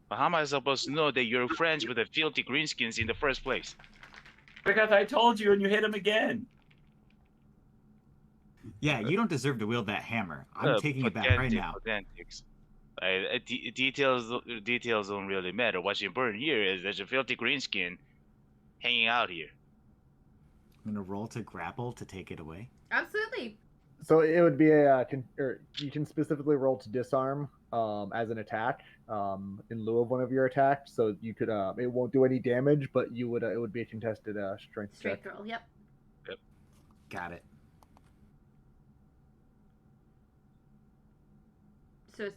B: But how am I supposed to know that you're friends with the filthy greenskins in the first place?
D: Because I told you and you hit him again.
E: Yeah, you don't deserve to wield that hammer. I'm taking it back right now.
B: Pedantics. Details don't really matter. What's important here is there's a filthy greenskin hanging out here.
E: I'm gonna roll to grapple to take it away.
C: Absolutely.
A: So it would be or you can specifically roll to disarm as an attack in lieu of one of your attacks. So you could it won't do any damage, but it would be a contested strength check.
C: Straight roll. Yep.
E: Got it.
C: So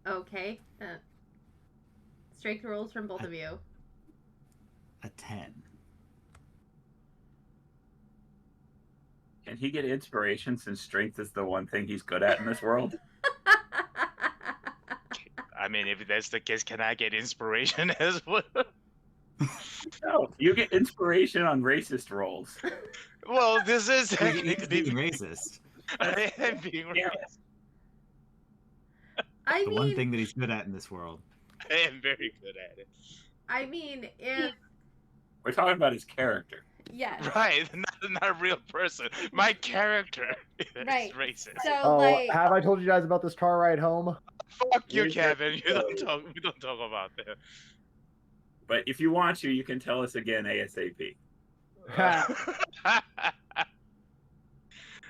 C: okay. Strength rolls from both of you.
E: A 10.
D: Can he get inspiration since strength is the one thing he's good at in this world?
B: I mean, if that's the case, can I get inspiration as well?
D: No, you get inspiration on racist rolls.
B: Well, this is
E: He's
B: technically
E: being racist.
B: I am being
D: Yeah.
B: racist.
C: I
E: The
C: mean,
E: one thing that he's good at in this world.
B: I am very good at it.
C: I mean, if
D: We're talking about his character.
C: yeah.
B: Right, not a real person. My character is
C: Right.
B: racist.
C: So
A: Oh,
C: like,
A: have I told you guys about this car ride home?
B: Fuck you,
D: Here's
B: Kevin.
D: the-
B: We don't talk about that.
D: But if you want to, you can tell us again ASAP.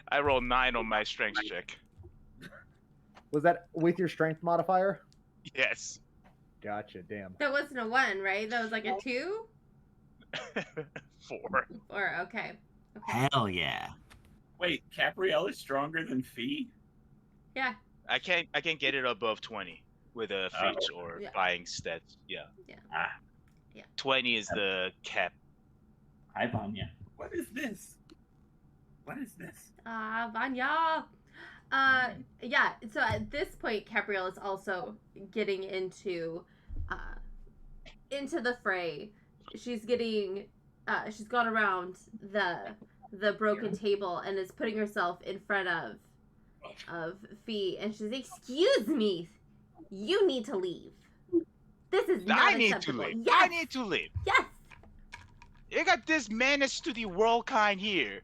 B: I rolled 9 on my strength check.
A: Was that with your strength modifier?
B: Yes.
A: Gotcha. Damn.
C: that wasn't a 1, right? That was like a 2.
B: 4.
C: Or okay.
E: Hell yeah.
D: Wait, Capriel is stronger than Fee?
C: Yeah.
B: I can't get it above 20 with a feat or
C: Yeah.
B: flying stats. Yeah.
D: Ah,
B: 20 is the cap.
D: hi, Vanya. What is this? What is this?
C: Vanya. Yeah. So at this point, Capriel is also getting into the fray. She's getting, she's gone around the broken table and is putting herself in front of Fee, and she's, excuse me, you need to leave. This is not
B: I need to
C: acceptable.
B: leave.
C: Yes.
B: I need to leave.
C: Yes.
B: You got this menace to the world kind here.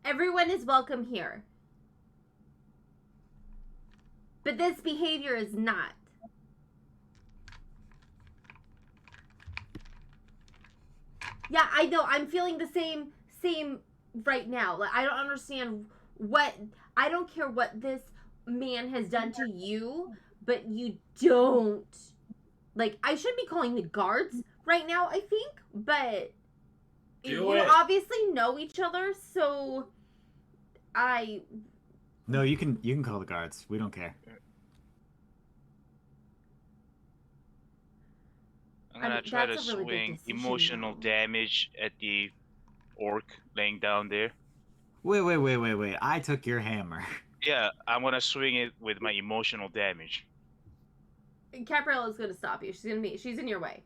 C: Everyone is welcome here. But this behavior is not. Yeah, I know. I'm feeling the same right now. Like, I don't understand what. I don't care what this man has done to you, but you don't. Like, I should be calling the guards right now, I think, but you obviously know each other, so
E: No, you can call the guards. We don't care.
B: I'm gonna try to swing emotional damage at the orc laying down there.
E: Wait. I took your hammer.
B: Yeah, I'm gonna swing it with my emotional damage.
C: Capriella's gonna stop you. She's in your way.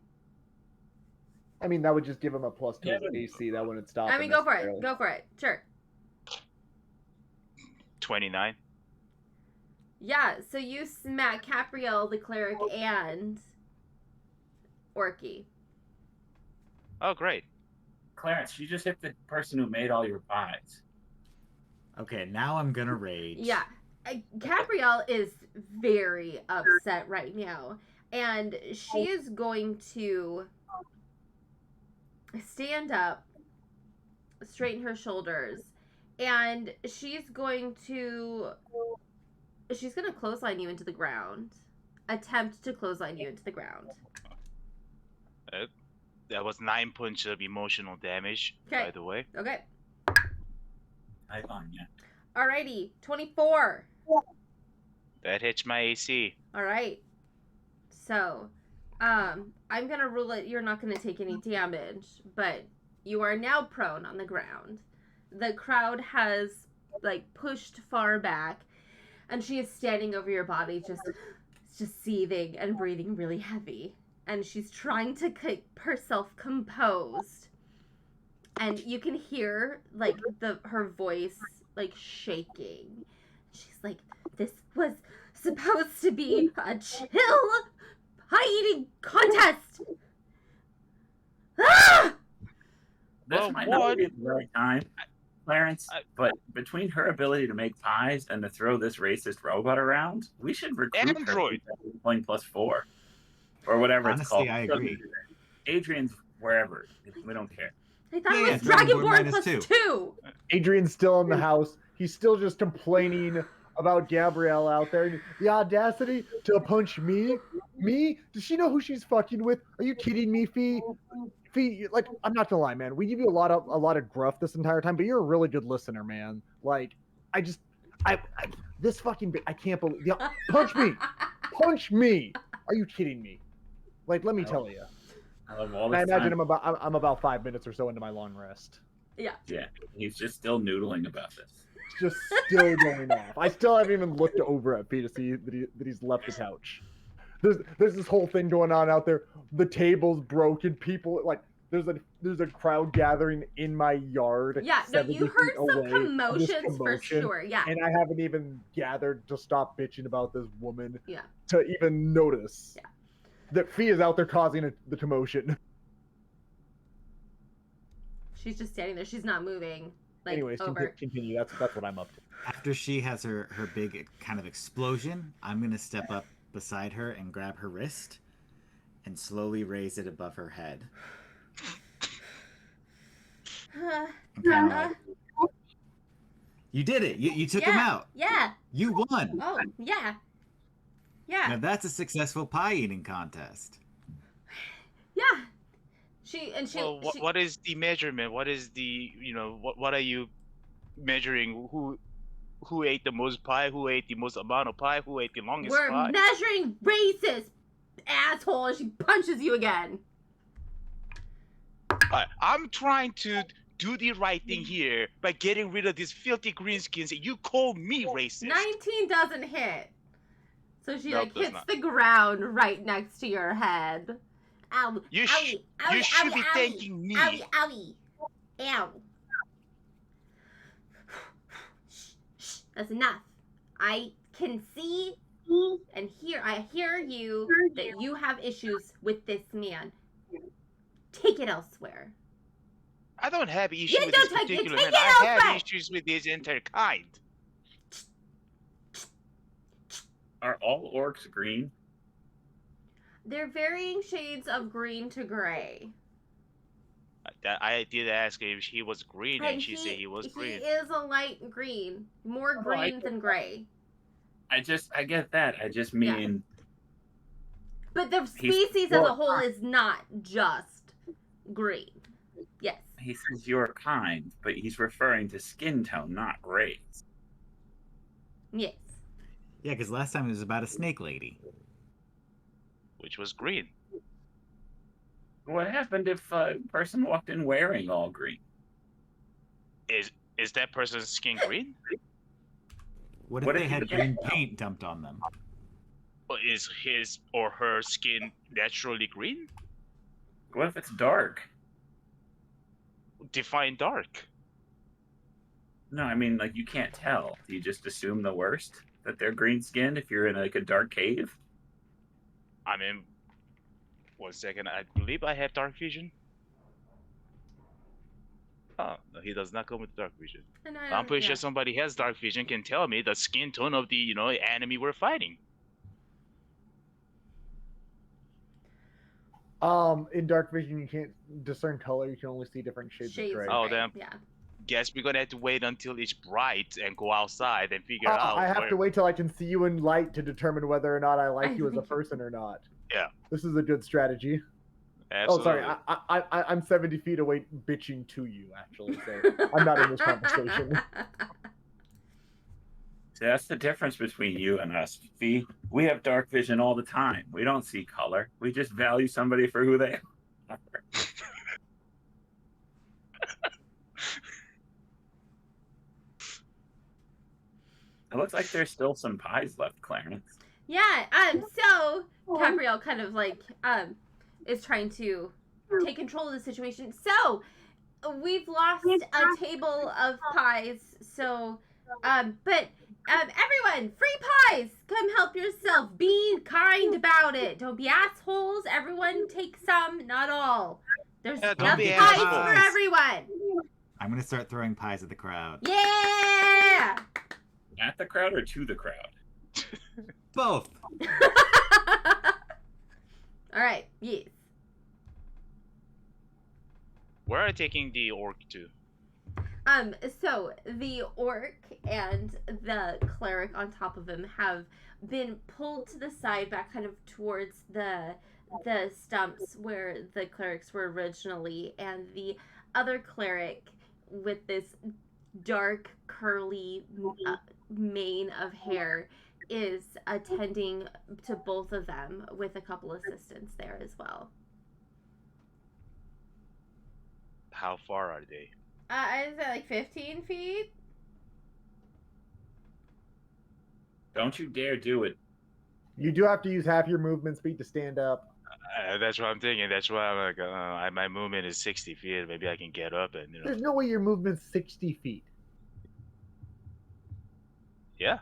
A: I mean, that would just give him a plus to his AC. That wouldn't stop him.
C: I mean, go for it. Go for it. Sure.
B: 29.
C: Yeah, so you smack Capriel, the cleric, and Orky.
B: Oh, great.
D: Clarence, you just hit the person who made all your pies.
E: Okay, now I'm gonna rage.
C: Yeah. Capriel is very upset right now, and she is going to stand up, straighten her shoulders, and she's going to clothesline you into the ground. Attempt to clothesline you into the ground.
B: That was 9 points of emotional damage, by the way.
C: Okay.
D: I on you.
C: Alrighty, 24.
B: That hits my AC.
C: Alright. So, I'm gonna rule it you're not gonna take any damage, but you are now prone on the ground. The crowd has, like, pushed far back, and she is standing over your body, just seething and breathing really heavy. And she's trying to keep herself composed. And you can hear, like, her voice, like, shaking. She's like, this was supposed to be a chill pie-eating contest! Ah!
D: This might not be the right time, Clarence, but between her ability to make pies and to throw this racist robot around, we should recruit
B: Android.
D: her playing +4. Or whatever it's called.
E: Honestly, I agree.
D: Adrian's wherever. We don't care.
C: I thought it was Dragonborn +2.
A: Adrian's still in the house. He's still just complaining about Gabrielle out there. The audacity to punch me? Me? Does she know who she's fucking with? Are you kidding me, Fee? Fee, like, I'm not gonna lie, man. We give you a lot of gruff this entire time, but you're a really good listener, man. Like, this fucking I can't believe. Yeah, punch me, punch me. Are you kidding me? Like, let me tell you. I imagine I'm about 5 minutes or so into my long rest.
C: Yeah.
D: Yeah, he's just still noodling about this.
A: It's just still going off. I still haven't even looked over at Pete to see that he's left the couch. There's this whole thing going on out there. The table's broken. People, like, there's a crowd gathering in my yard.
C: Yeah, no, you heard some commotions for sure. Yeah.
A: And I haven't even gathered to stop bitching about this woman.
C: Yeah.
A: To even notice.
C: Yeah.
A: That Fee is out there causing the commotion.
C: She's just standing there. She's not moving. Like,
A: anyways, continue. That's what I'm up to.
E: After she has her big kind of explosion, I'm going to step up beside her and grab her wrist and slowly raise it above her head. You did it. You took him out.
C: Yeah.
E: You won.
C: Oh, yeah. Yeah.
E: Now that's a successful pie eating contest.
C: Yeah.
B: Well, what is the measurement? What is the, what are you measuring? Who ate the most pie? Who ate the most amount of pie? Who ate the longest pie?
C: We're measuring races, asshole. She punches you again.
B: I'm trying to do the right thing here by getting rid of these filthy greenskins. You call me racist.
C: 19 doesn't hit. So she hits the ground right next to your head. Ow.
B: You should be thanking me.
C: Owie, owie. Ow. Shh. That's enough. I can see and hear. I hear you that you have issues with this man. Take it elsewhere.
B: I don't have issues with this particular man. I have issues with his entire kind.
D: Are all orcs green?
C: They're varying shades of green to gray.
B: I did ask if he was green, and she said he was
C: He
B: green.
C: is a light green, more green than gray.
D: I get that. I just mean.
C: But the species as a whole is not just green. Yes.
D: He says your kind, but he's referring to skin tone, not race.
C: Yes.
E: Yeah, because last time it was about a snake lady.
B: Which was green.
D: What happened if a person walked in wearing all green?
B: Is that person's skin green?
E: What if they had green paint dumped on them?
B: Or is his or her skin naturally green?
D: What if it's dark?
B: Define dark.
D: No, I mean, like, you can't tell. Do you just assume the worst? That they're green-skinned if you're in, like, a dark cave?
B: I mean, 1 second. I believe I have dark vision. Oh, no, he does not come with dark vision. I'm pretty sure somebody has dark vision can tell me the skin tone of the, enemy we're fighting.
A: In dark vision, you can't discern color. You can only see different shades of gray.
B: Oh, then guess we're gonna have to wait until it's bright and go outside and figure out.
A: I have to wait till I can see you in light to determine whether or not I like you as a person or not.
B: Yeah.
A: This is a good strategy.
B: Absolutely.
A: Oh, sorry. I'm 70 feet away bitching to you, actually. So I'm not in this conversation.
D: See, that's the difference between you and us. See, we have dark vision all the time. We don't see color. We just value somebody for who they are. It looks like there's still some pies left, Clarence.
C: Yeah, so Gabrielle kind of like is trying to take control of the situation. So we've lost a table of pies, so but everyone, free pies! Come help yourself. Be kind about it. Don't be assholes. Everyone take some, not all. There's enough pies for everyone.
E: I'm gonna start throwing pies at the crowd.
C: Yeah!
D: At the crowd or to the crowd?
E: Both.
C: All right. Yes.
B: Where are you taking the orc to?
C: So the orc and the cleric on top of him have been pulled to the side back kind of towards the stumps where the clerics were originally, and the other cleric with this dark curly mane of hair is attending to both of them with a couple assistants there as well.
B: How far are they?
C: Is that like 15 feet?
D: Don't you dare do it.
A: You do have to use half your movement speed to stand up.
B: That's what I'm thinking. That's why I'm like, my movement is 60 feet. Maybe I can get up and,
A: There's no way your movement's 60 feet.
B: Yeah.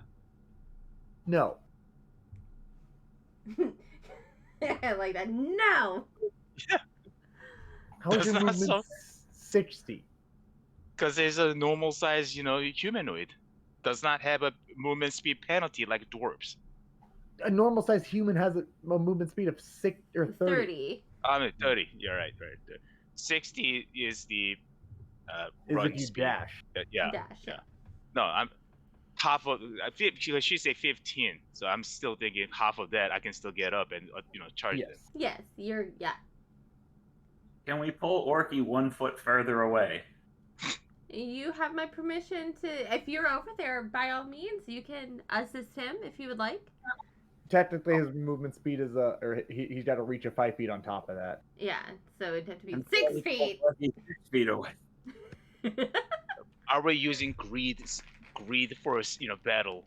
A: No.
C: Like that. No.
B: Yeah.
A: How is your movement 60?
B: Because there's a normal size, humanoid. Does not have a movement speed penalty like dwarves.
A: A normal sized human has a movement speed of 6 or 30.
B: I mean 30. You're right. 60 is the run
A: if you
B: speed.
A: Dash.
B: Yeah. No, I'm half of. She said 15, so I'm still thinking half of that I can still get up and charge them.
C: Yes, yeah.
D: Can we pull Orky 1 foot further away?
C: You have my permission to. If you're over there, by all means, you can assist him if you would like.
A: Technically, his movement speed is or he's got to reach a 5 feet on top of that.
C: Yeah, so it'd have to be 6 feet.
D: 6 feet away.
B: Are we using greed for battle?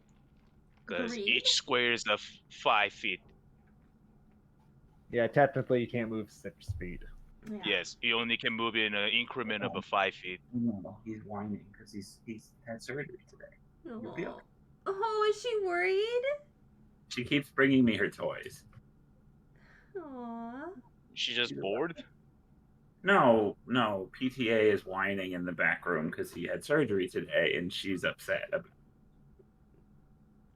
B: Because each square is of 5 feet.
A: Yeah, technically you can't move 6 feet.
C: Yeah.
B: Yes, you only can move in an increment of 5 feet.
D: No, he's whining because he's had surgery today.
C: Oh, is she worried?
D: She keeps bringing me her toys.
C: Aww.
B: She just bored?
D: No. PTA is whining in the back room because he had surgery today, and she's upset.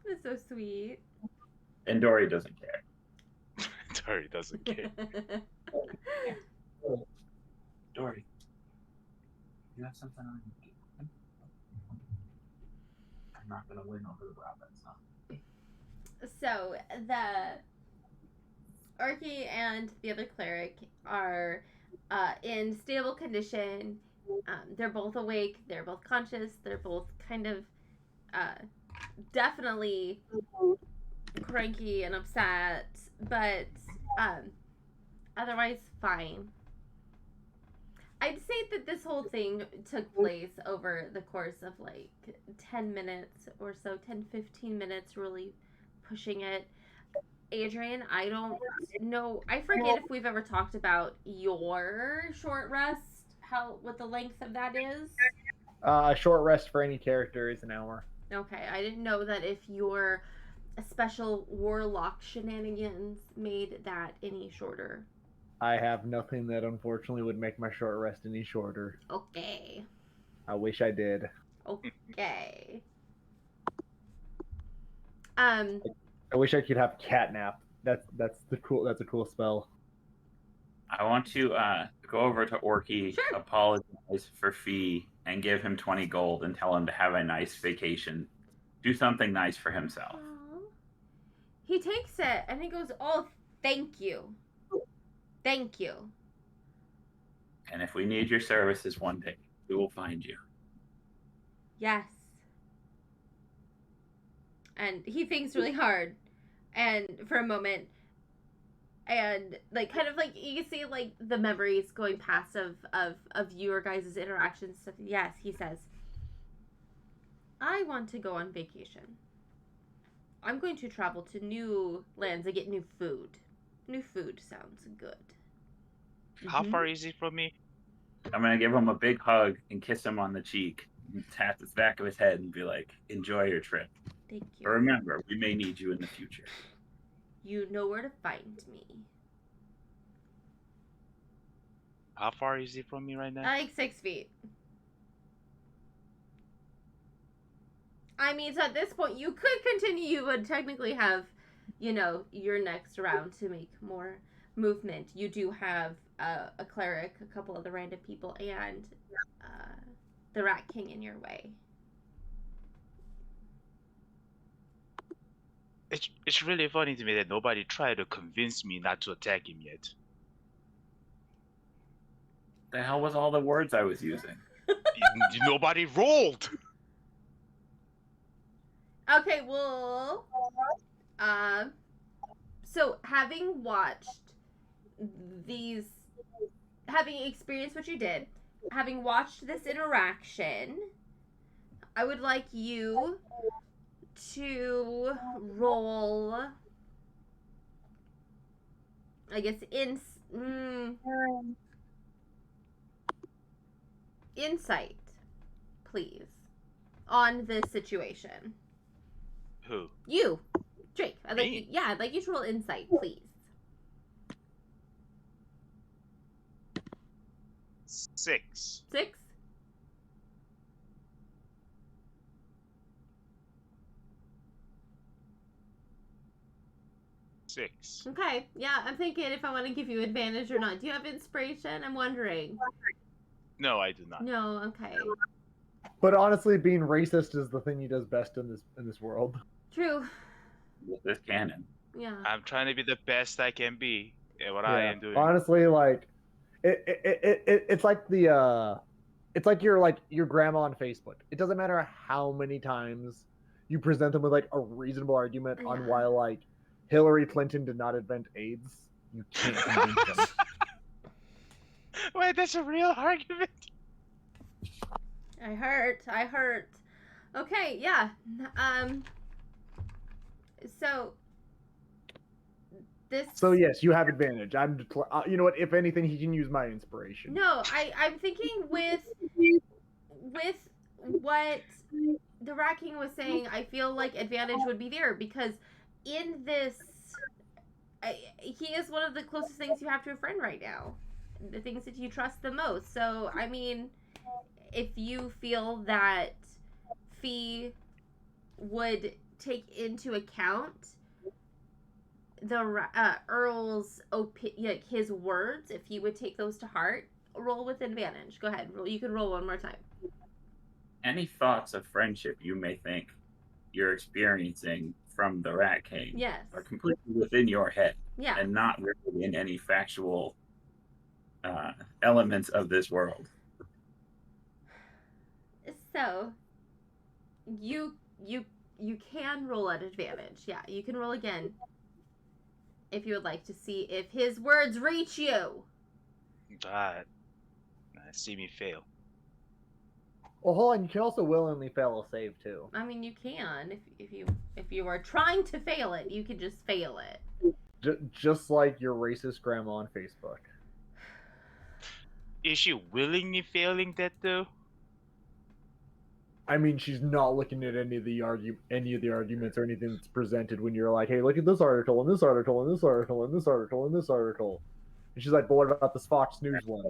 C: That's so sweet.
D: And Dory doesn't care.
B: Dory doesn't care.
D: Dory,
E: You have something on you. I'm not gonna win over the Robins, huh?
C: So the Orky and the other cleric are in stable condition. They're both awake. They're both conscious. They're both kind of definitely cranky and upset, but otherwise fine. I'd say that this whole thing took place over the course of like 10 minutes or so, 10-15 minutes, really pushing it. Adrian, I don't know. I forget if we've ever talked about your short rest, what the length of that is.
A: A short rest for any character is an hour.
C: Okay, I didn't know that if your special warlock shenanigans made that any shorter.
A: I have nothing that unfortunately would make my short rest any shorter.
C: Okay.
A: I wish I did.
C: Okay.
A: I wish I could have catnap. That's a cool spell.
D: I want to go over to Orky,
C: Sure.
D: apologize for Fee, and give him 20 gold and tell him to have a nice vacation. Do something nice for himself.
C: Aww. He takes it and he goes, "Oh, thank you. Thank you."
D: And if we need your services one day, we will find you.
C: Yes. And he thinks really hard, and for a moment, and like kind of like you can see like the memories going past of your guys' interactions stuff. Yes, he says, "I want to go on vacation. I'm going to travel to new lands and get new food. New food sounds good."
B: How far is it from me?
D: I'm going to give him a big hug and kiss him on the cheek, and tap the back of his head and be like, enjoy your trip.
C: Thank you.
D: But remember, we may need you in the future.
C: You know where to find me.
B: How far is it from me right now?
C: Like 6 feet. I mean, so at this point, you could continue. You would technically have, your next round to make more movement. You do have a cleric, a couple of the random people, and the Rat King in your way.
B: It's really funny to me that nobody tried to convince me not to attack him yet.
D: The hell was all the words I was using?
B: Nobody rolled.
C: Okay, well, so having experienced what you did, having watched this interaction, I would like you to roll, I guess, insight, please, on this situation.
B: Who?
C: You, Drake. I'd like you to roll insight, please.
B: 6.
C: 6? Okay, yeah, I'm thinking if I want to give you advantage or not. Do you have inspiration? I'm wondering.
B: No, I do not.
C: No, okay.
A: But honestly, being racist is the thing he does best in this world.
C: True.
D: With this cannon.
C: Yeah.
B: I'm trying to be the best I can be at what I am doing.
A: Honestly, like it's like it's like your grandma on Facebook. It doesn't matter how many times you present them with like a reasonable argument on why like Hillary Clinton did not invent AIDS. You can't convince them.
B: Wait, that's a real argument?
C: I hurt. Okay, yeah. So
A: yes, you have advantage. You know what? If anything, he can use my inspiration.
C: No, I'm thinking with what the Rat King was saying, I feel like advantage would be there because in this, he is one of the closest things you have to a friend right now. The things that you trust the most. So, I mean, if you feel that Fee would take into account the Earl's his words, if he would take those to heart, roll with advantage. Go ahead. You can roll one more time.
D: Any thoughts of friendship you may think you're experiencing from the Rat King are completely within your head and not really in any factual elements of this world.
C: So, you can roll at advantage. Yeah, you can roll again if you would like to see if his words reach you.
B: God, see me fail.
A: Well, hold on. You can also willingly fail a save too.
C: I mean, you can if you are trying to fail it, you can just fail it.
A: Just like your racist grandma on Facebook.
B: Is she willingly failing that though?
A: I mean, she's not looking at any of the arguments or anything that's presented when you're like, "Hey, look at this article and this article and this article and this article and this article," and she's like, "But what about this Fox News one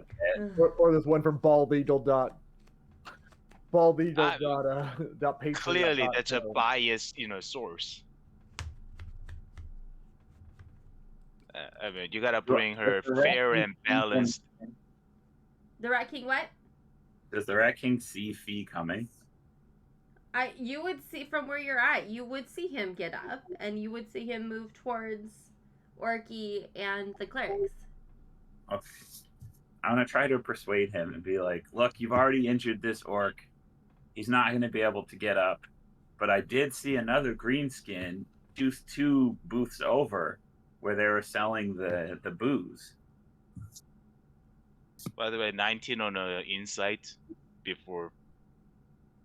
A: or this one from Bald Eagle dot
B: Clearly, that's a biased, source. I mean, you gotta bring her fair and balanced.
C: The Rat King, what?
D: Does the Rat King see Fee coming?
C: You would see from where you're at. You would see him get up, and you would see him move towards Orky and the clerics.
D: Okay. I'm gonna try to persuade him and be like, "Look, you've already injured this orc. He's not gonna be able to get up. But I did see another greenskin just 2 booths over where they were selling the booze."
B: By the way, 19 on insight before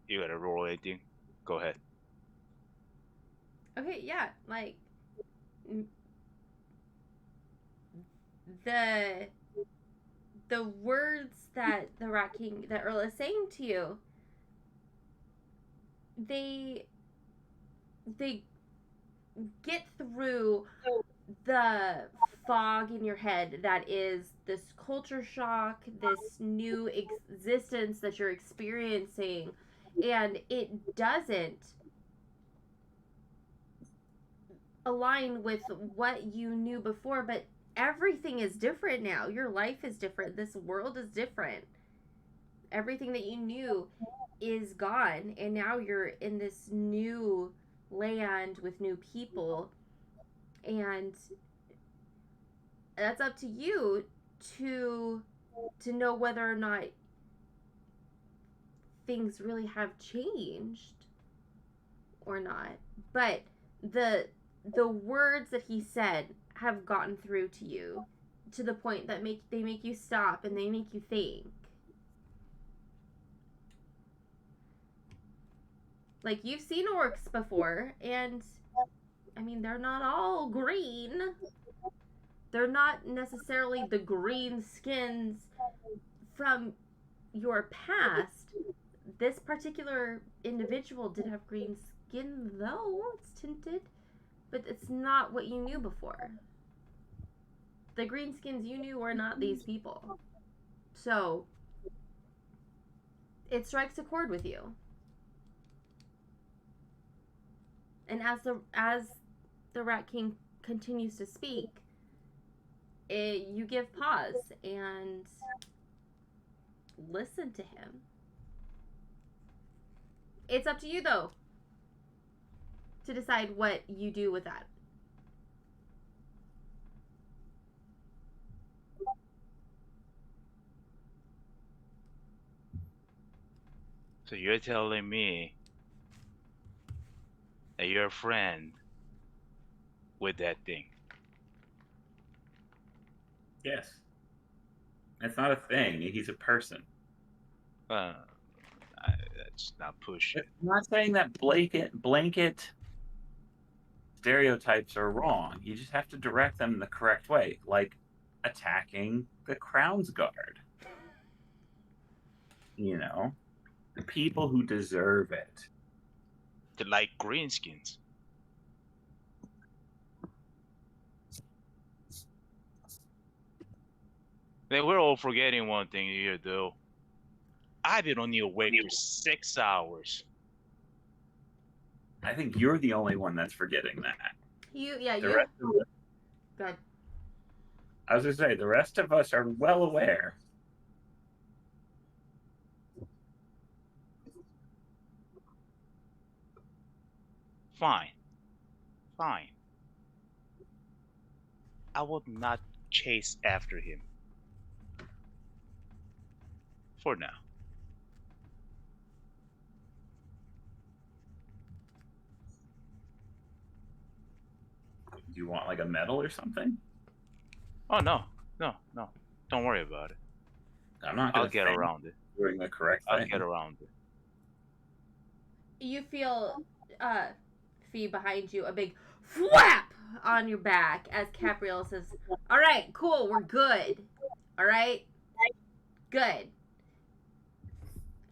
B: you gotta roll anything. Go ahead.
C: Okay, yeah, like the words that the Rat King, that Earl is saying to you, they get through the fog in your head that is this culture shock, this new existence that you're experiencing, and it doesn't align with what you knew before, but everything is different now. Your life is different. This world is different. Everything that you knew is gone, and now you're in this new land with new people, and that's up to you to know whether or not things really have changed or not. But the words that he said have gotten through to you to the point that they make you stop and they make you think. Like, you've seen orcs before, and I mean, they're not all green. They're not necessarily the green skins from your past. This particular individual did have green skin, though. It's tinted. But it's not what you knew before. The greenskins you knew were not these people. So, it strikes a chord with you. And as the Rat King continues to speak, you give pause and listen to him. It's up to you, though, to decide what you do with that.
B: So you're telling me that you're a friend with that thing?
D: Yes. It's not a thing. He's a person.
B: That's not pushing.
D: I'm not saying that blanket stereotypes are wrong. You just have to direct them in the correct way, like attacking the Crown's Guard. You know, the people who deserve it.
B: To like greenskins. Then we're all forgetting one thing here, though. I've been only awake for 6 hours.
D: I think you're the only one that's forgetting that.
C: You. Good.
D: I was going to say, the rest of us are well aware
B: Fine. Fine. I will not chase after him. For now.
D: Do you want like a medal or something?
B: Oh no. No. Don't worry about it.
D: I'm not
B: I'll
D: gonna
B: get
D: faint
B: around it.
D: doing the correct
B: I'll
D: thing.
B: get around it.
C: You feel Fee behind you, a big whap on your back as Capriel says, "All right, cool, we're good. All right, good."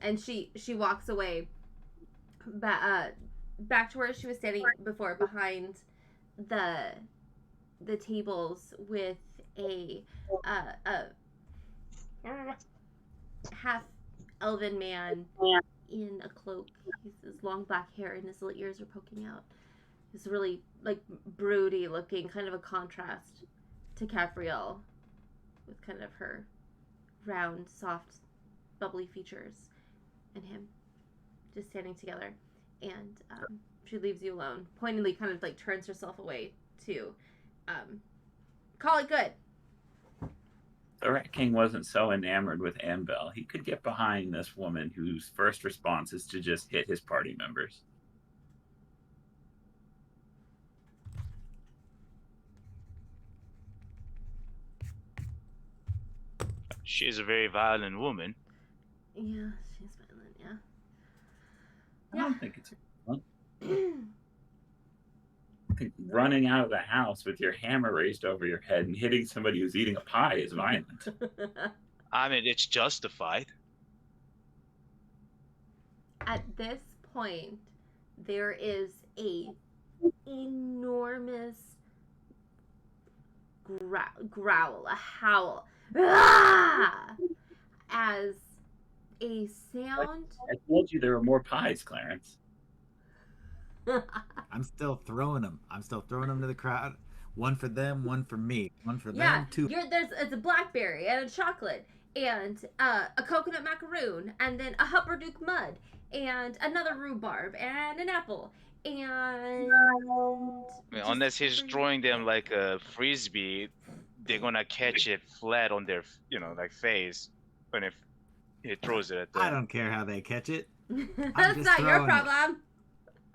C: And she walks away back to where she was standing before, behind the tables with a half elven man in a cloak. His long black hair and his little ears are poking out. He's really like broody looking, kind of a contrast to Capriel, with kind of her round, soft, bubbly features, and him just standing together. And she leaves you alone, pointedly kind of like turns herself away to call it good.
D: The Rat King wasn't so enamored with Ambel. He could get behind this woman whose first response is to just hit his party members.
B: She is a very violent woman.
C: Yeah, she's violent, yeah.
D: I don't think it's fun. I think running out of the house with your hammer raised over your head and hitting somebody who's eating a pie is violent.
B: I mean, it's justified.
C: At this point, there is a enormous growl, a howl, as a sound.
D: I told you there were more pies, Clarence.
E: I'm still throwing them. To the crowd. One for them, one for me. One for them, two.
C: It's a blackberry and a chocolate and a coconut macaroon and then a Hupperdook mud and another rhubarb and an apple and.
B: I mean, unless he's throwing them like a frisbee, they're gonna catch it flat on their, like face when if he throws it at them.
E: I don't care how they catch it.
C: That's not your problem.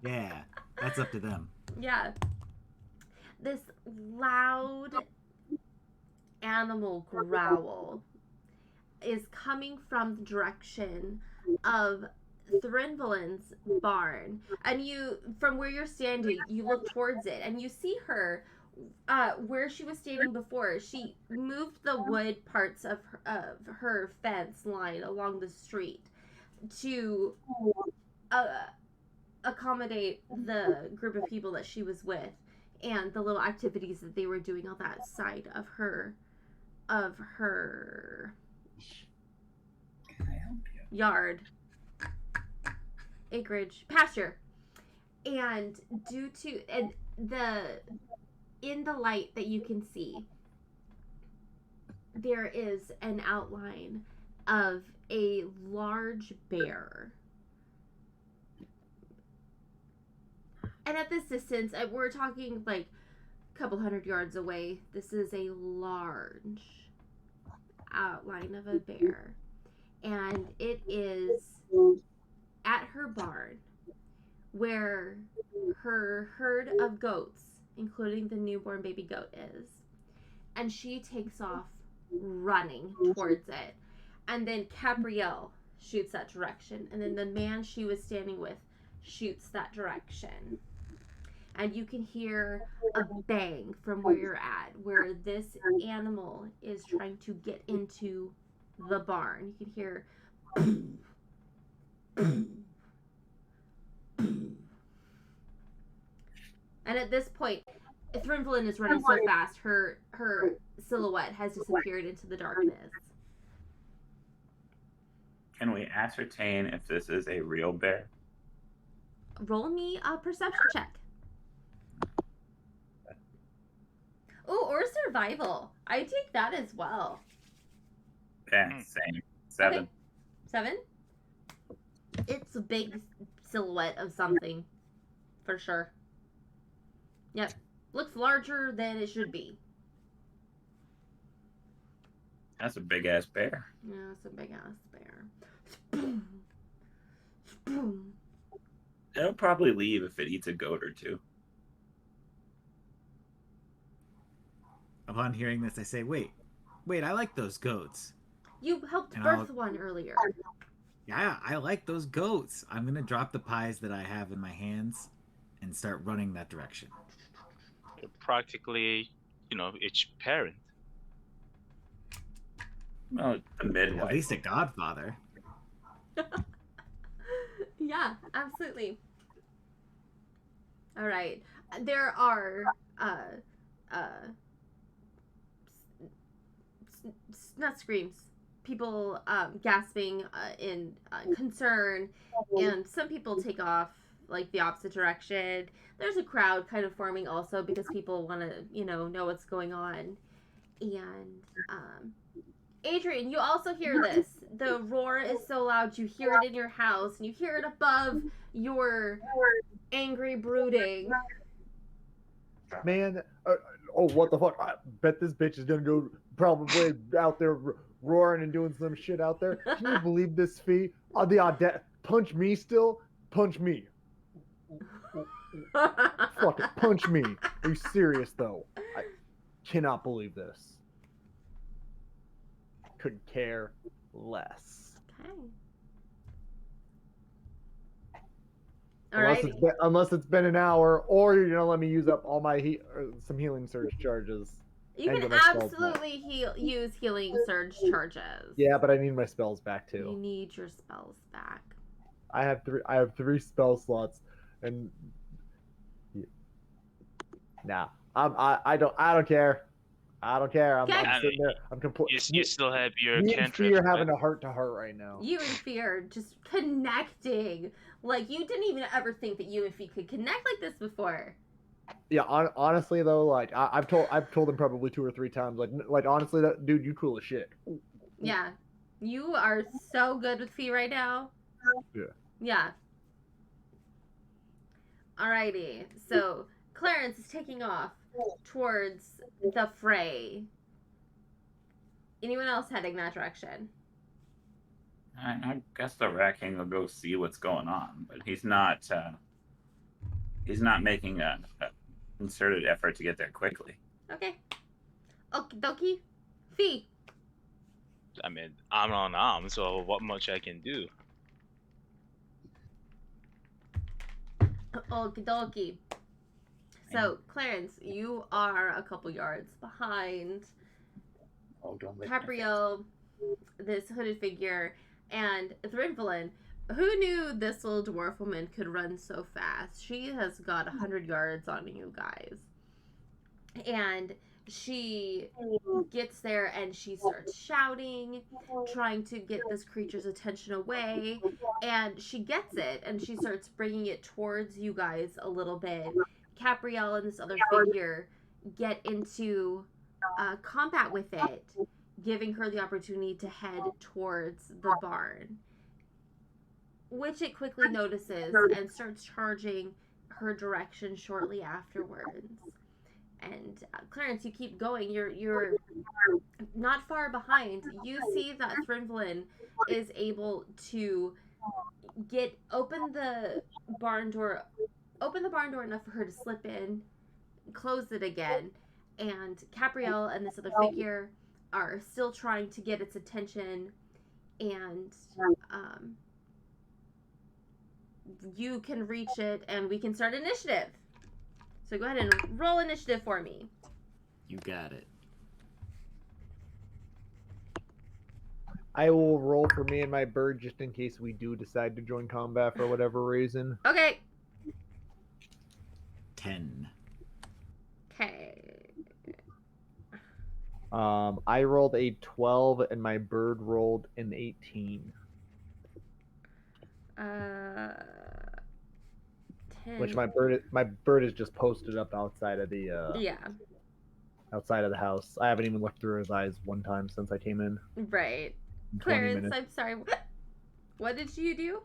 E: Yeah, that's up to them.
C: Yeah. This loud animal growl is coming from the direction of Thrinvolin's barn. And from where you're standing, you look towards it and you see her where she was standing before. She moved the wood parts of her fence line along the street to accommodate the group of people that she was with and the little activities that they were doing on that side of her
D: Can I help you?
C: yard, acreage, pasture. And in the light that you can see, there is an outline of a large bear. And at this distance, we're talking like a couple 100 yards away. This is a large outline of a bear. And it is at her barn where her herd of goats, including the newborn baby goat, is. And she takes off running towards it. And then Capriel shoots that direction. And then the man she was standing with shoots that direction. And you can hear a bang from where you're at, where this animal is trying to get into the barn. You can hear and at this point, Thrinvolin is running so fast, her silhouette has disappeared into the darkness.
D: Can we ascertain if this is a real bear?
C: Roll me a perception check. Oh, or survival. I take that as well.
D: Yeah, same. 7.
C: Okay. 7? It's a big silhouette of something, for sure. Yep. Looks larger than it should be.
D: That's a big ass bear.
C: Yeah, it's a big ass bear. Spoom. Spoom.
D: It'll probably leave if it eats a goat or two.
E: Upon hearing this, I say, wait, I like those goats.
C: You helped birth one earlier.
E: Yeah, I like those goats. I'm going to drop the pies that I have in my hands and start running that direction.
B: You're practically, its parent.
D: Well, a midwife.
E: At least a godfather.
C: Yeah, absolutely. All right. There are not screams. People gasping in concern, and some people take off like the opposite direction. There's a crowd kind of forming also because people want to, know what's going on. And Adrian, you also hear this. The roar is so loud you hear it in your house, and you hear it above your angry brooding.
A: Man, what the fuck? I bet this bitch is gonna go probably out there roaring and doing some shit out there. Can you believe this fee? The audacity. Punch me still? Punch me. Fuck it, punch me. Are you serious though? I cannot believe this. Couldn't care less.
C: Okay.
A: Unless it's been an hour, or you're gonna let me use up all my some healing surge charges.
C: You can absolutely use healing surge charges.
A: Yeah, but I need my spells back too.
C: You need your spells back.
A: I have three spell slots, and nah, I don't care. I don't care. I'm sitting there. I'm completely.
B: You still have your
A: cantrip. You're having a heart-to-heart right now.
C: You and Fear just connecting. Like, you didn't even ever think that you and Fee could connect like this before.
A: Yeah, honestly though, like I've told him probably 2 or 3 times. Like honestly, that dude, you cool as shit.
C: Yeah, you are so good with Fee right now.
A: Yeah.
C: Yeah. Alrighty, so Clarence is taking off towards the fray. Anyone else heading that direction?
D: I guess the Rat King will go see what's going on, but he's not making a concerted effort to get there quickly.
C: Okay. Okie dokie. Fee.
B: I mean, I'm on arm, so what much I can do?
C: Okie dokie. So, Clarence, you are a couple yards behind Capriel, this hooded figure, and Thrinvelin. Who knew this little dwarf woman could run so fast? She has got 100 yards on you guys. And she gets there and she starts shouting, trying to get this creature's attention away. And she gets it and she starts bringing it towards you guys a little bit. Capriel and this other figure get into combat with it, giving her the opportunity to head towards the barn, which it quickly notices and starts charging her direction shortly afterwards. And Clarence, you keep going. You're not far behind. You see that Thrinvelin is able to open the barn door enough for her to slip in, close it again, and Capriel and this other figure are still trying to get its attention, and you can reach it, and we can start initiative. So go ahead and roll initiative for me.
E: You got it.
A: I will roll for me and my bird just in case we do decide to join combat for whatever reason.
C: Okay.
E: 10.
C: Okay.
A: I rolled a 12 and my bird rolled an 18.
C: 10.
A: Which my bird is just posted up outside of the outside of the house. I haven't even looked through his eyes one time since I came in.
C: Right. Clarence, I'm sorry. What did you do?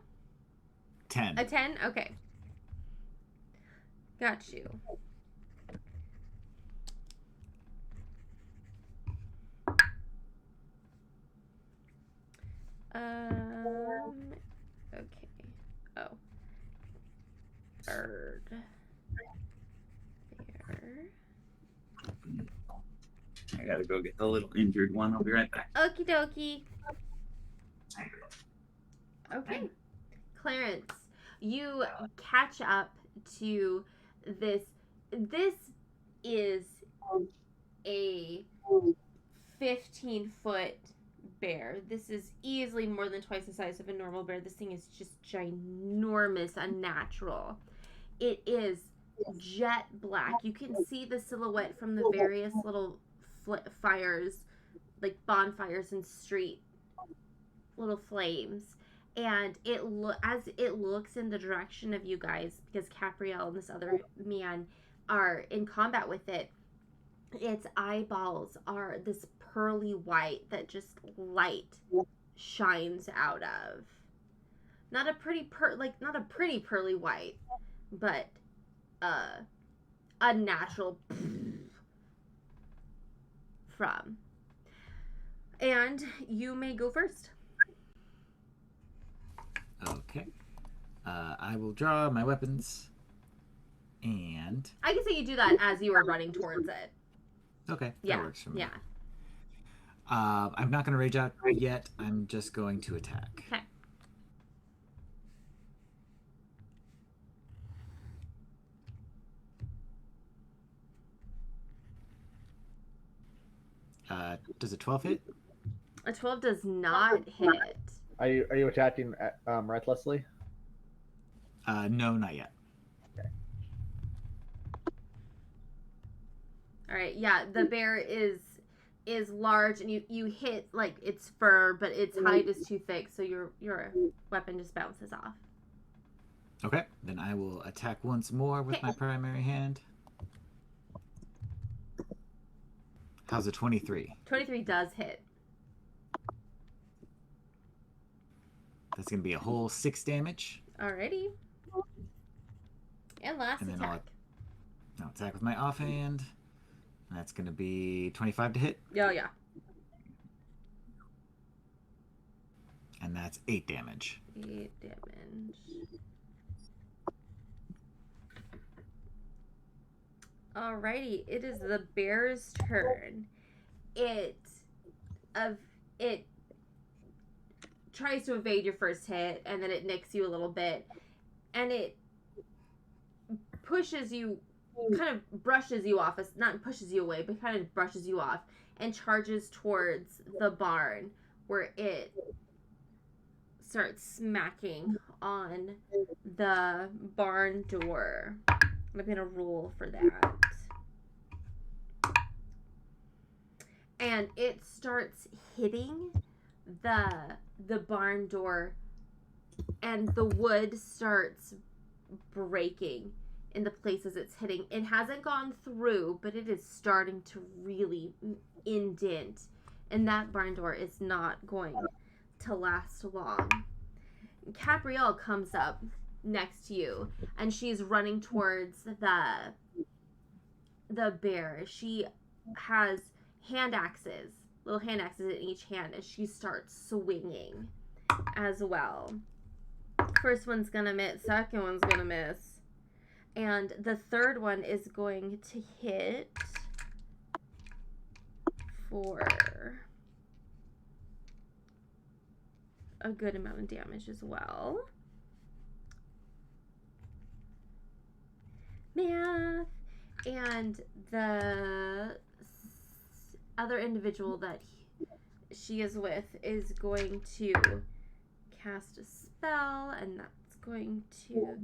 E: 10.
C: A 10? Okay. Got you. Okay. Oh. Bird. Bear.
D: I gotta go get the little injured one. I'll be right back.
C: Okie dokie. Okay. Clarence, you catch up to this. This is a 15-foot bear. This is easily more than twice the size of a normal bear. This thing is just ginormous, unnatural. It is jet black. You can see the silhouette from the various little fires, like bonfires and street little flames. And as it looks in the direction of you guys, because Capriel and this other man are in combat with it, its eyeballs are this pearly white that just light shines out of. Not a pretty pearly white, but unnatural from. And you may go first.
E: Okay. I will draw my weapons. And...
C: I can say you do that as you are running towards it.
E: Okay,
C: yeah,
E: that works for me.
C: Yeah.
E: I'm not going to rage out yet. I'm just going to attack.
C: Okay.
E: Does a 12 hit?
C: A 12 does not hit.
A: Are you attacking recklessly?
E: No, not yet.
A: Okay.
C: All right. Yeah, the bear is large, and you hit like its fur, but its hide is too thick, so your weapon just bounces off.
E: Okay, then I will attack once more with my primary hand. How's a 23?
C: 23 does hit.
E: That's going to be a whole 6 damage.
C: Alrighty. And last attack.
E: I'll attack with my offhand. That's going to be 25 to hit.
C: Oh, yeah.
E: And that's 8 damage.
C: 8 damage. Alrighty, it is the bear's turn. It tries to evade your first hit, and then it nicks you a little bit, and it pushes you, kind of brushes you off, not pushes you away, but kind of brushes you off, and charges towards the barn, where it starts smacking on the barn door. I'm gonna roll for that. And it starts hitting the barn door, and the wood starts breaking in the places it's hitting. It hasn't gone through, but it is starting to really indent, and that barn door is not going to last long. Capriel comes up next to you, and she's running towards the bear. She has little hand axes in each hand, as she starts swinging as well. First one's gonna miss, second one's gonna miss, and the third one is going to hit for a good amount of damage as well. Math. And the other individual that she is with is going to cast a spell, and that's going to,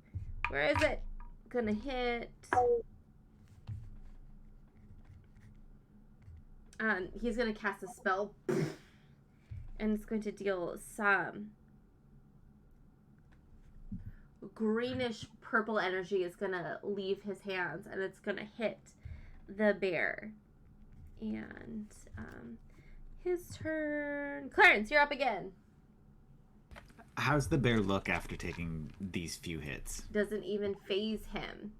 C: where is it? Gonna hit. He's gonna cast a spell, and it's going to deal some greenish purple energy is gonna leave his hands, and it's gonna hit the bear. And his turn. Clarence, you're up again.
E: How's the bear look after taking these few hits?
C: Doesn't even phase him.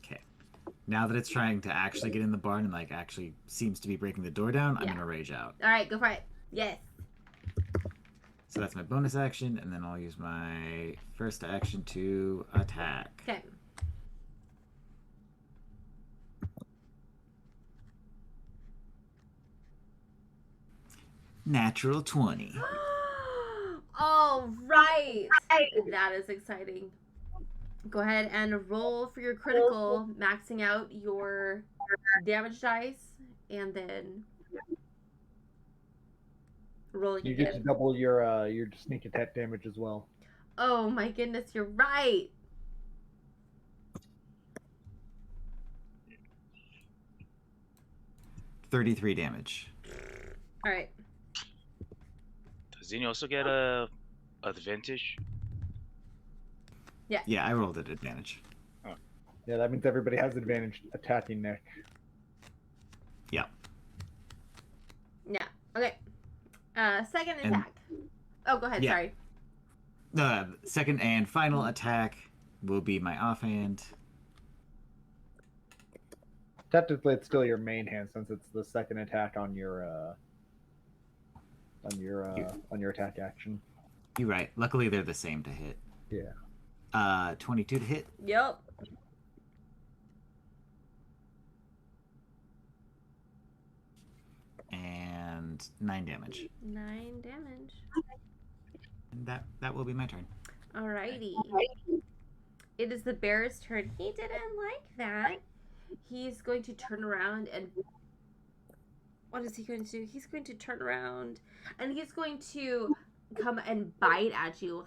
E: Okay. Now that it's trying to actually get in the barn and like actually seems to be breaking the door down, I'm gonna rage out.
C: All right, go for it. Yes.
E: So that's my bonus action, and then I'll use my first action to attack.
C: Okay.
E: Natural 20.
C: All right. That is exciting. Go ahead and roll for your critical, maxing out your damage dice, and then rolling
A: You
C: again.
A: get to double your sneak attack damage as well.
C: Oh my goodness, you're right.
E: $33 damage.
C: All right.
B: Does he also get a advantage?
C: Yeah.
E: Yeah, I rolled at advantage.
A: Yeah, that means everybody has advantage attacking Nick.
E: Yeah.
C: Yeah. Okay. Second
E: And-
C: attack. Oh, go ahead.
E: Yeah.
C: Sorry.
E: The second and final attack will be my offhand.
A: Technically, it's still your main hand since it's the second attack on your attack action.
E: You're right. Luckily, they're the same to hit.
A: Yeah.
E: 22 to hit.
C: Yep.
E: And 9 damage.
C: 9 damage.
E: And that will be my turn.
C: Alrighty. It is the bear's turn. He didn't like that. He's going to turn around and... What is he going to do? He's going to turn around and he's going to come and bite at you.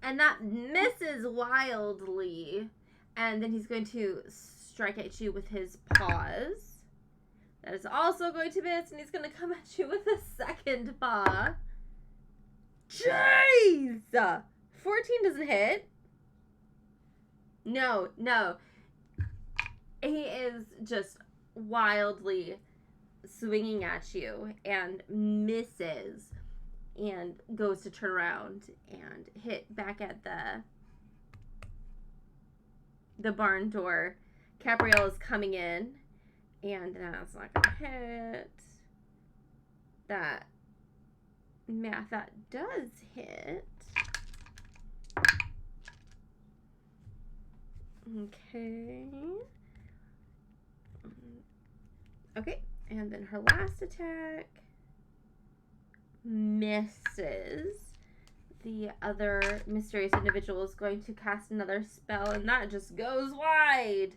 C: And that misses wildly. And then he's going to strike at you with his paws. That is also going to miss, and he's going to come at you with a second paw. Jeez! 14 doesn't hit. No. He is just wildly swinging at you and misses and goes to turn around and hit back at the barn door. Cabrielle is coming in, and that's not gonna hit. That math, that does hit. Okay. Okay, and then her last attack misses. The other mysterious individual is going to cast another spell, and that just goes wide.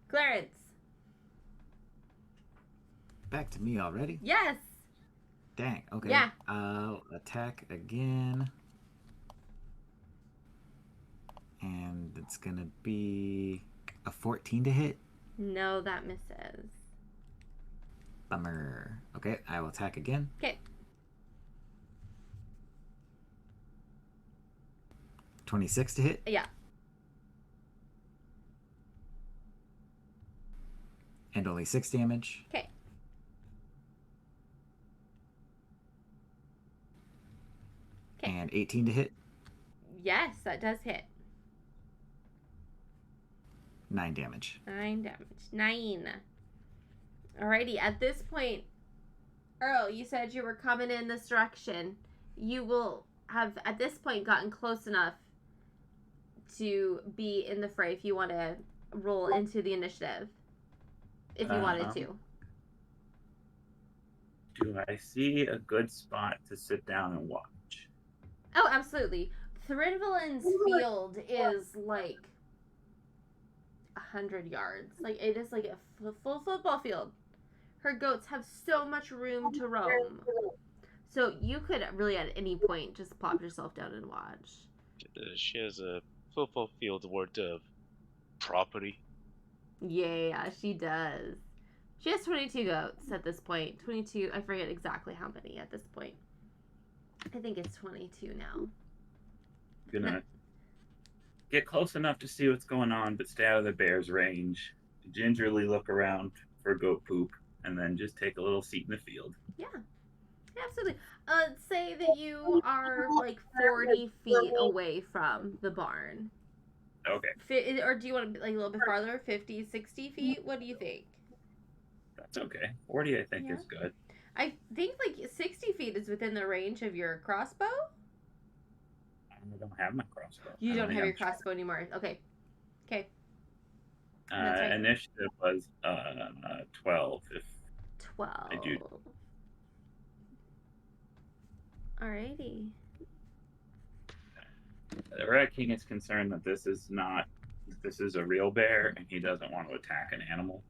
C: Clarence.
E: Back to me already?
C: Yes.
E: Dang, okay.
C: Yeah.
E: I'll attack again. And it's gonna be a 14 to hit.
C: No, that misses.
E: Bummer. Okay, I will attack again.
C: Okay.
E: 26 to hit.
C: Yeah.
E: And only 6 damage.
C: Okay.
E: And 18 to hit.
C: Yes, that does hit.
E: 9 damage.
C: 9 damage. 9. Alrighty, at this point, Earl, you said you were coming in this direction. You will have, at this point, gotten close enough to be in the fray if you want to roll into the initiative. If you wanted to.
D: Do I see a good spot to sit down and watch?
C: Oh, absolutely. Thrinvelin's field is like 100 yards. Like, it is like a full football field. Her goats have so much room to roam. So you could really at any point just plop yourself down and watch.
B: She has a football field worth of property.
C: Yeah, she does. She has 22 goats at this point. 22, I forget exactly how many at this point. I think it's 22 now.
D: Gonna get close enough to see what's going on, but stay out of the bear's range. Gingerly look around for goat poop, and then just take a little seat in the field.
C: Yeah, absolutely. Say that you are like 40 feet away from the barn.
D: Okay.
C: Or do you want to be like a little bit farther? 50, 60 feet? What do you think?
D: That's okay. 40, I think, is good.
C: I think like 60 feet is within the range of your crossbow.
D: I don't have my crossbow.
C: You don't have your crossbow anymore. Okay. Okay. Right.
D: Initiative was 12.
C: 12.
D: I do.
C: Alrighty.
D: The Rat King is concerned that this is a real bear, and he doesn't want to attack an animal.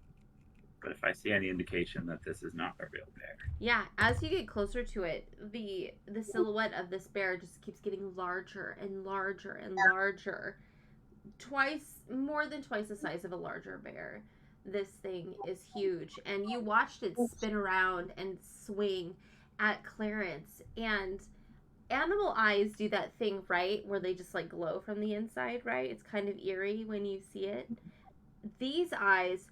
D: But if I see any indication that this is not a real bear.
C: Yeah, as you get closer to it, the silhouette of this bear just keeps getting larger and larger and larger. More than twice the size of a larger bear. This thing is huge. And you watched it spin around and swing at Clarence. And animal eyes do that thing, right? Where they just like glow from the inside, right? It's kind of eerie when you see it. These eyes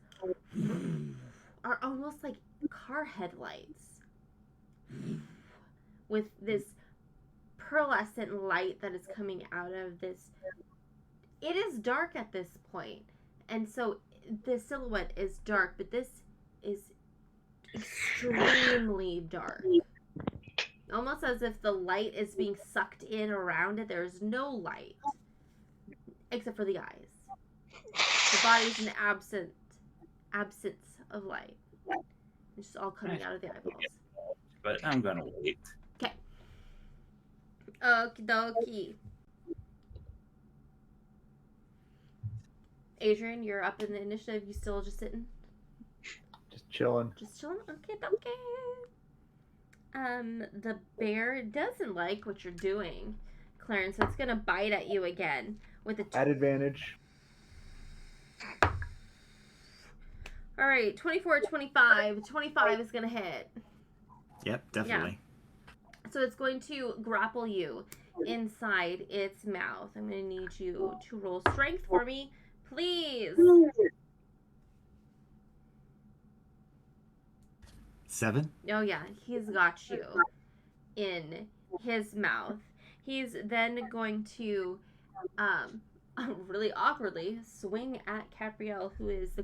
C: are almost like car headlights with this pearlescent light that is coming out of this. It is dark at this point, and so the silhouette is dark, but this is extremely dark. Almost as if the light is being sucked in around it. There's no light except for the eyes. The body's an absence of light. It's just all coming out of the eyeballs.
D: But I'm gonna wait.
C: Okay. Okie dokie. Adrian, you're up in the initiative. You still just sitting?
A: Just chilling.
C: Just chilling? Okay, okay. The bear doesn't like what you're doing, Clarence, so it's gonna bite at you again with a
A: at advantage.
C: Alright, 24, 25. 25 is gonna hit.
E: Yep, definitely.
C: Yeah. So it's going to grapple you inside its mouth. I'm gonna need you to roll strength for me, please.
E: 7?
C: Oh yeah, he's got you in his mouth. He's then going to really awkwardly swing at Capriel, who is the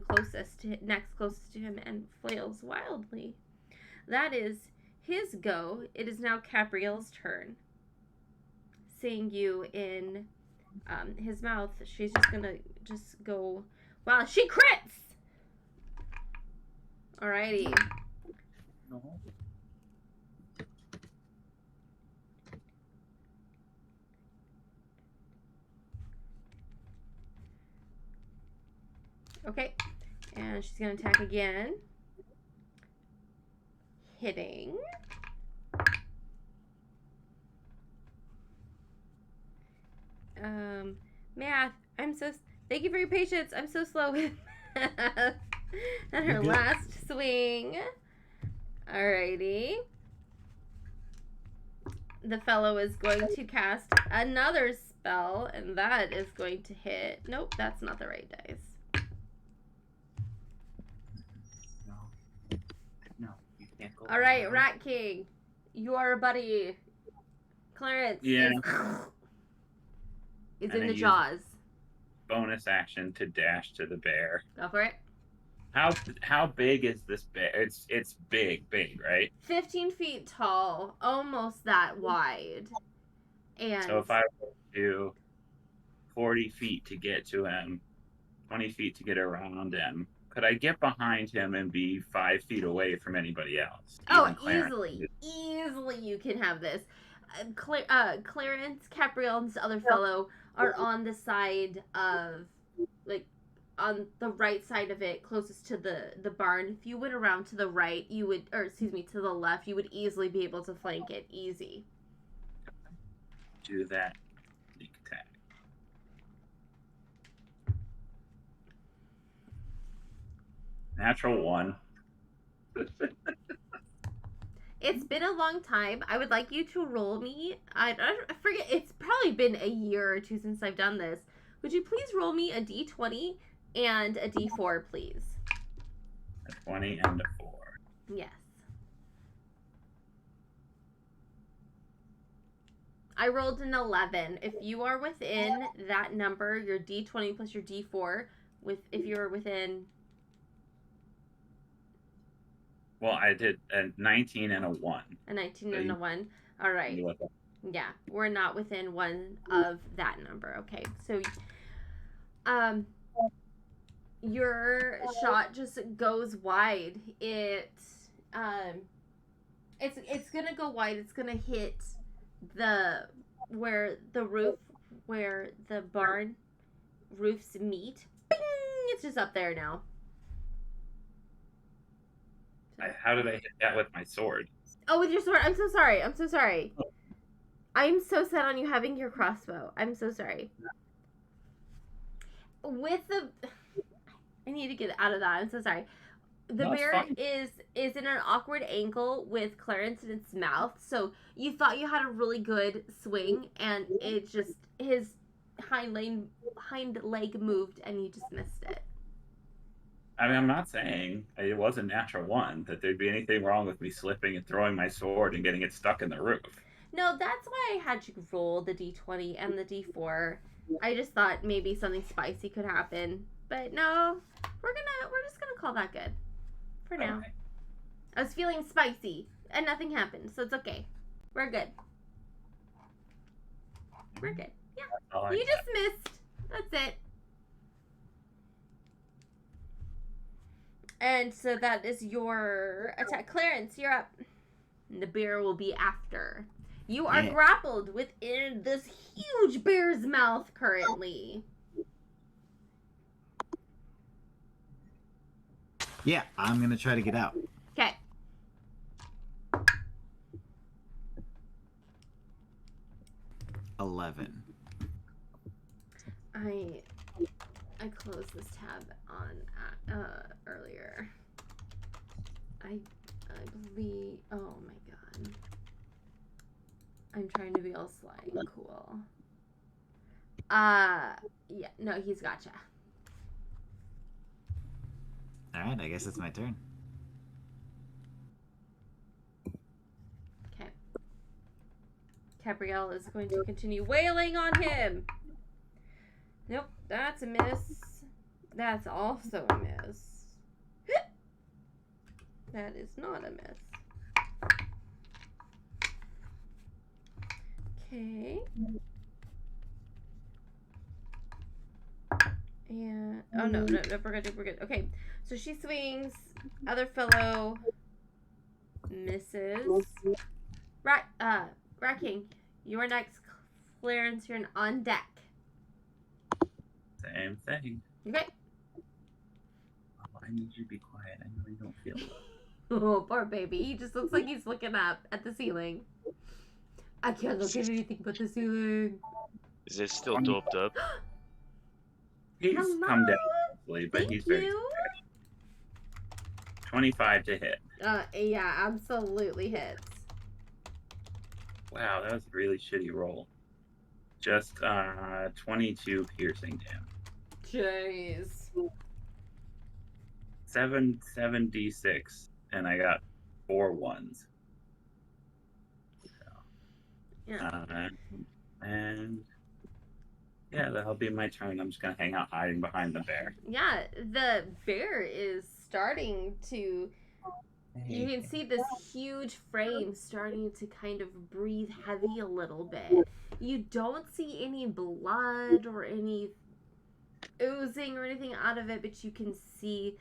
C: next closest to him, and flails wildly. That is his go. It is now Capriel's turn. Seeing you in his mouth, she's just gonna go. Wow, she crits. Alrighty.
D: No.
C: Okay, and she's gonna attack again. Hitting. Math. Thank you for your patience. I'm so slow with math. And her last swing. Alrighty. The fellow is going to cast another spell, and that is going to hit. Nope, that's not the right dice.
D: No, you can't go.
C: Alright, Rat King. You are a buddy. Clarence.
D: Yeah.
C: Is
D: And
C: in
D: I
C: the
D: use-
C: jaws.
D: Bonus action to dash to the bear.
C: Go for it.
D: How big is this bear? It's big, right?
C: 15 feet tall, almost that wide. And
D: So if I were to do 40 feet to get to him, 20 feet to get around him, could I get behind him and be 5 feet away from anybody else? Even Clarence?
C: easily you can have this. Clarence, Capriel, and this other fellow are on the side of, like, on the right side of it, closest to the barn. If you went around to the right, to the left, you would easily be able to flank it. Easy.
D: Do that. Sneak attack. Natural 1.
C: It's been a long time. I would like you to roll me. I forget. It's probably been a year or two since I've done this. Would you please roll me a d20 and a d4, please?
D: A 20 and a 4.
C: Yes. I rolled an 11. If you are within that number, your d20 plus your d4, if you're within
D: Well, I did a 19 and a 1.
C: A 19 and a 1. All right. Yeah, we're not within one of that number. Okay, so your shot just goes wide. It's gonna go wide. It's gonna hit where the barn roofs meet. Bing! It's just up there now.
D: How did I hit that with my sword?
C: Oh, with your sword. I'm so sorry. I'm so sorry. I'm so set on you having your crossbow. I'm so sorry. I need to get out of that. I'm so sorry. The bear is in an awkward angle with Clarence in its mouth. So you thought you had a really good swing, and it just his hind leg moved, and you just missed it.
D: I mean, I'm not saying it was a natural 1 that there'd be anything wrong with me slipping and throwing my sword and getting it stuck in the roof.
C: No, that's why I had you roll the d20 and the d4. I just thought maybe something spicy could happen, but no, we're just gonna call that good for now. Okay. I was feeling spicy and nothing happened, so it's okay. We're good. We're good. Yeah, you just missed. That's it. And so that is your attack. Clarence, you're up. And the bear will be after. You are grappled within this huge bear's mouth currently.
E: Yeah, I'm going to try to get out.
C: Okay.
E: $11.
C: I closed this tab on earlier. I believe. Oh my god. I'm trying to be all sly and cool. Yeah. No, he's gotcha.
E: All right. I guess it's my turn.
C: Okay. Cabrielle is going to continue wailing on him. Nope, that's a miss. That's also a miss. That is not a miss. Okay. And oh no, we're good. Okay, so she swings. Other fellow misses. Rat King, you're next. Clarence, you're on deck.
D: Same thing.
C: Okay.
D: Oh, I need you to be quiet. I know you don't feel well.
C: Oh, poor baby. He just looks like he's looking up at the ceiling. I can't look at anything but the ceiling.
B: Is it still doped up?
D: He's come down, but he's very tired. 25 to hit.
C: Yeah, absolutely hits.
D: Wow, that was a really shitty roll. Just 22 piercing damage.
C: Jeez.
D: 7d6, and I got 4 1s. So,
C: yeah.
D: And yeah, that'll be my turn. I'm just gonna hang out hiding behind the bear.
C: Yeah, the bear is starting to. You can see this huge frame starting to kind of breathe heavy a little bit. You don't see any blood or any oozing or anything out of it, but you can see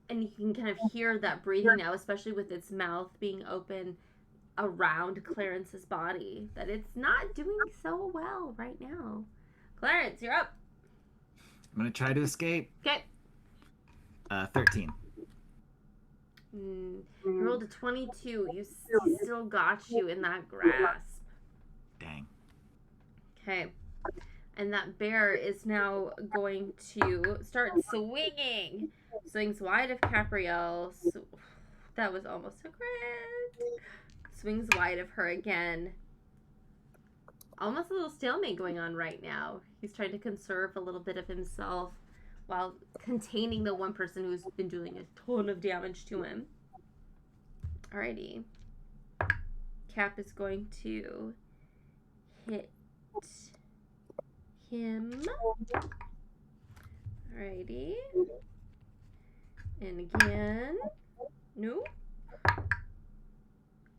C: and you can kind of hear that breathing now, especially with its mouth being open around Clarence's body, that it's not doing so well right now. Clarence, you're up.
E: I'm going to try to escape.
C: Okay.
E: 13.
C: You rolled a 22. You still got you in that grasp.
E: Dang.
C: Okay. And that bear is now going to start swinging. Swings wide of Caprielle. That was almost a crit. Swings wide of her again. Almost a little stalemate going on right now. He's trying to conserve a little bit of himself while containing the one person who's been doing a ton of damage to him. Alrighty. Cap is going to hit him. Alrighty. And again. No.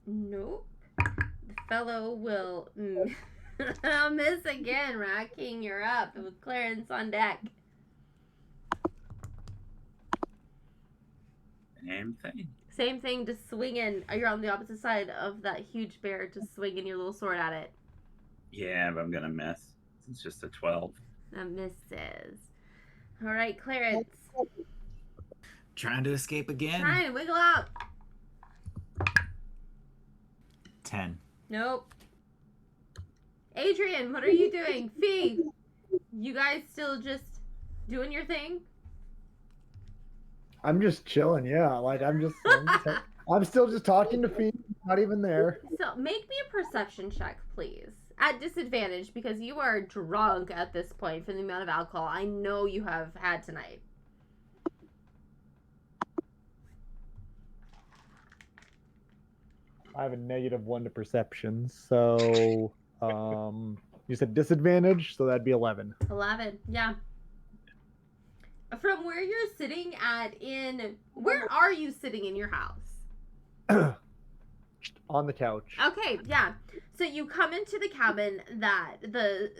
C: Nope. The fellow will miss again. Rat King, you're up with Clarence on deck.
D: Same thing.
C: Same thing, just swinging. You're on the opposite side of that huge bear, just swinging your little sword at it.
D: Yeah, but I'm gonna miss. It's just a 12.
C: That misses. All right, Clarence.
E: Trying to escape again.
C: Trying to wiggle out.
E: 10.
C: Nope. Adrian, what are you doing? Fee, you guys still just doing your thing?
A: I'm just chilling, yeah. Like I'm still just talking to Fee, not even there.
C: So make me a perception check, please. At disadvantage, because you are drunk at this point from the amount of alcohol I know you have had tonight.
A: I have a -1 to perception, so you said disadvantage, so that'd be 11.
C: 11, yeah. From where you're sitting where are you sitting in your house?
A: On the couch.
C: Okay, yeah. So you come into the cabin that the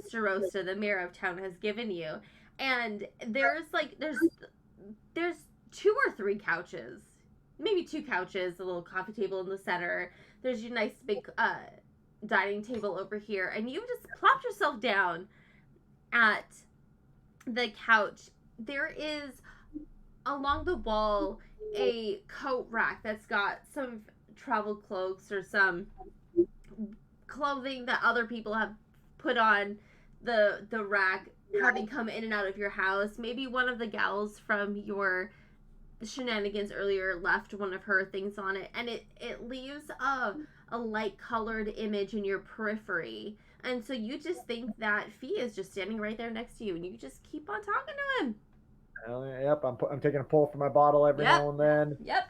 C: Starosta, the mayor of town, has given you, and there's 2 or 3 couches, maybe 2 couches, a little coffee table in the center. There's your nice big dining table over here, and you just plopped yourself down at the couch. There is along the wall a coat rack that's got some travel cloaks or some clothing that other people have put on the rack, having come in and out of your house. Maybe one of the gals from your shenanigans earlier left one of her things on it, and it leaves a light colored image in your periphery, and so you just think that Fee is just standing right there next to you, and you just keep on talking to him.
A: Yep, I'm taking a pull from my bottle every now and then.
C: Yep.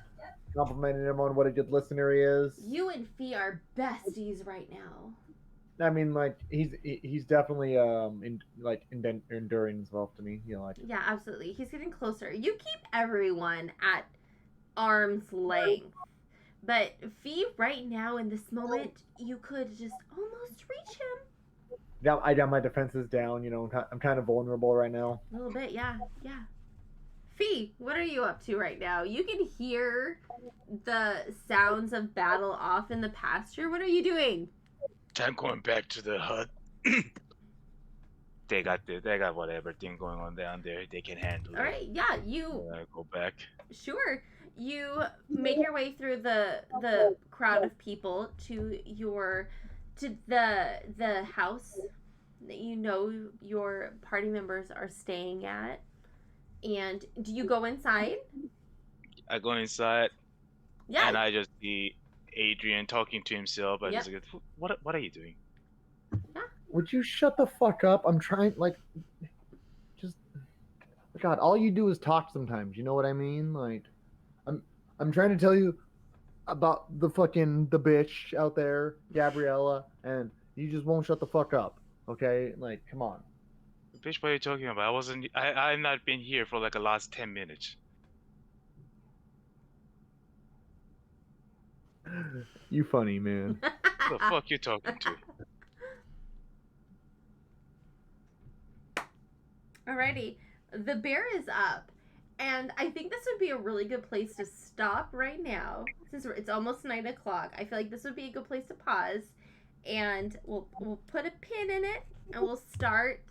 A: Complimenting him on what a good listener he is.
C: You and Fee are besties right now.
A: I mean, like he's definitely enduring himself to me. You know, like
C: Yeah, absolutely. He's getting closer. You keep everyone at arm's length, but Fee, right now in this moment, you could just almost reach him.
A: Yeah, I got my defenses down. You know, I'm kind of vulnerable right now.
C: A little bit, yeah. Fee, what are you up to right now? You can hear the sounds of battle off in the pasture. What are you doing?
B: I'm going back to the hut. They got whatever thing going on down there. They can handle it.
C: All right, yeah, you
B: go back.
C: Sure. You make your way through the crowd of people to the house that you know your party members are staying at. And do you go inside?
B: I go inside.
C: Yeah.
B: And I just see Adrian talking to himself. I just go, what are you doing?
C: Yeah.
A: Would you shut the fuck up? I'm trying, God, all you do is talk sometimes. You know what I mean? Like, I'm trying to tell you about the bitch out there, Gabriella, and you just won't shut the fuck up. Okay? Like, come on.
B: Bitch, what are you talking about? I've not been here for like the last 10 minutes.
A: You funny, man.
B: Who the fuck you talking to?
C: Alrighty. The bear is up. And I think this would be a really good place to stop right now. Since it's almost 9 o'clock. I feel like this would be a good place to pause. And we'll put a pin in it. And we'll start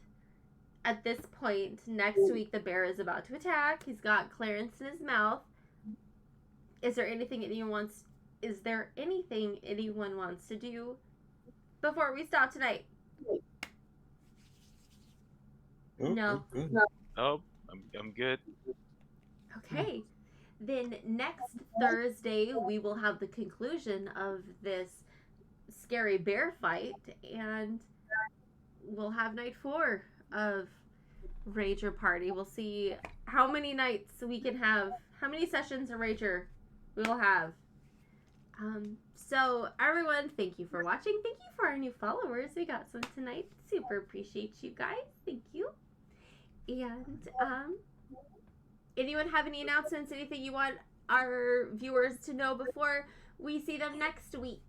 C: at this point. Next week, the bear is about to attack. He's got Clarence in his mouth. Is there anything anyone wants to do before we stop tonight? No.
B: Oh, I'm good.
C: Okay. Then next Thursday, we will have the conclusion of this scary bear fight, and we'll have night 4 of Rager Party. We'll see how many nights we can have, how many sessions of Rager we will have. So everyone, thank you for watching. Thank you for our new followers. We got some tonight. Super appreciate you guys. Thank you. And anyone have any announcements, anything you want our viewers to know before we see them next week.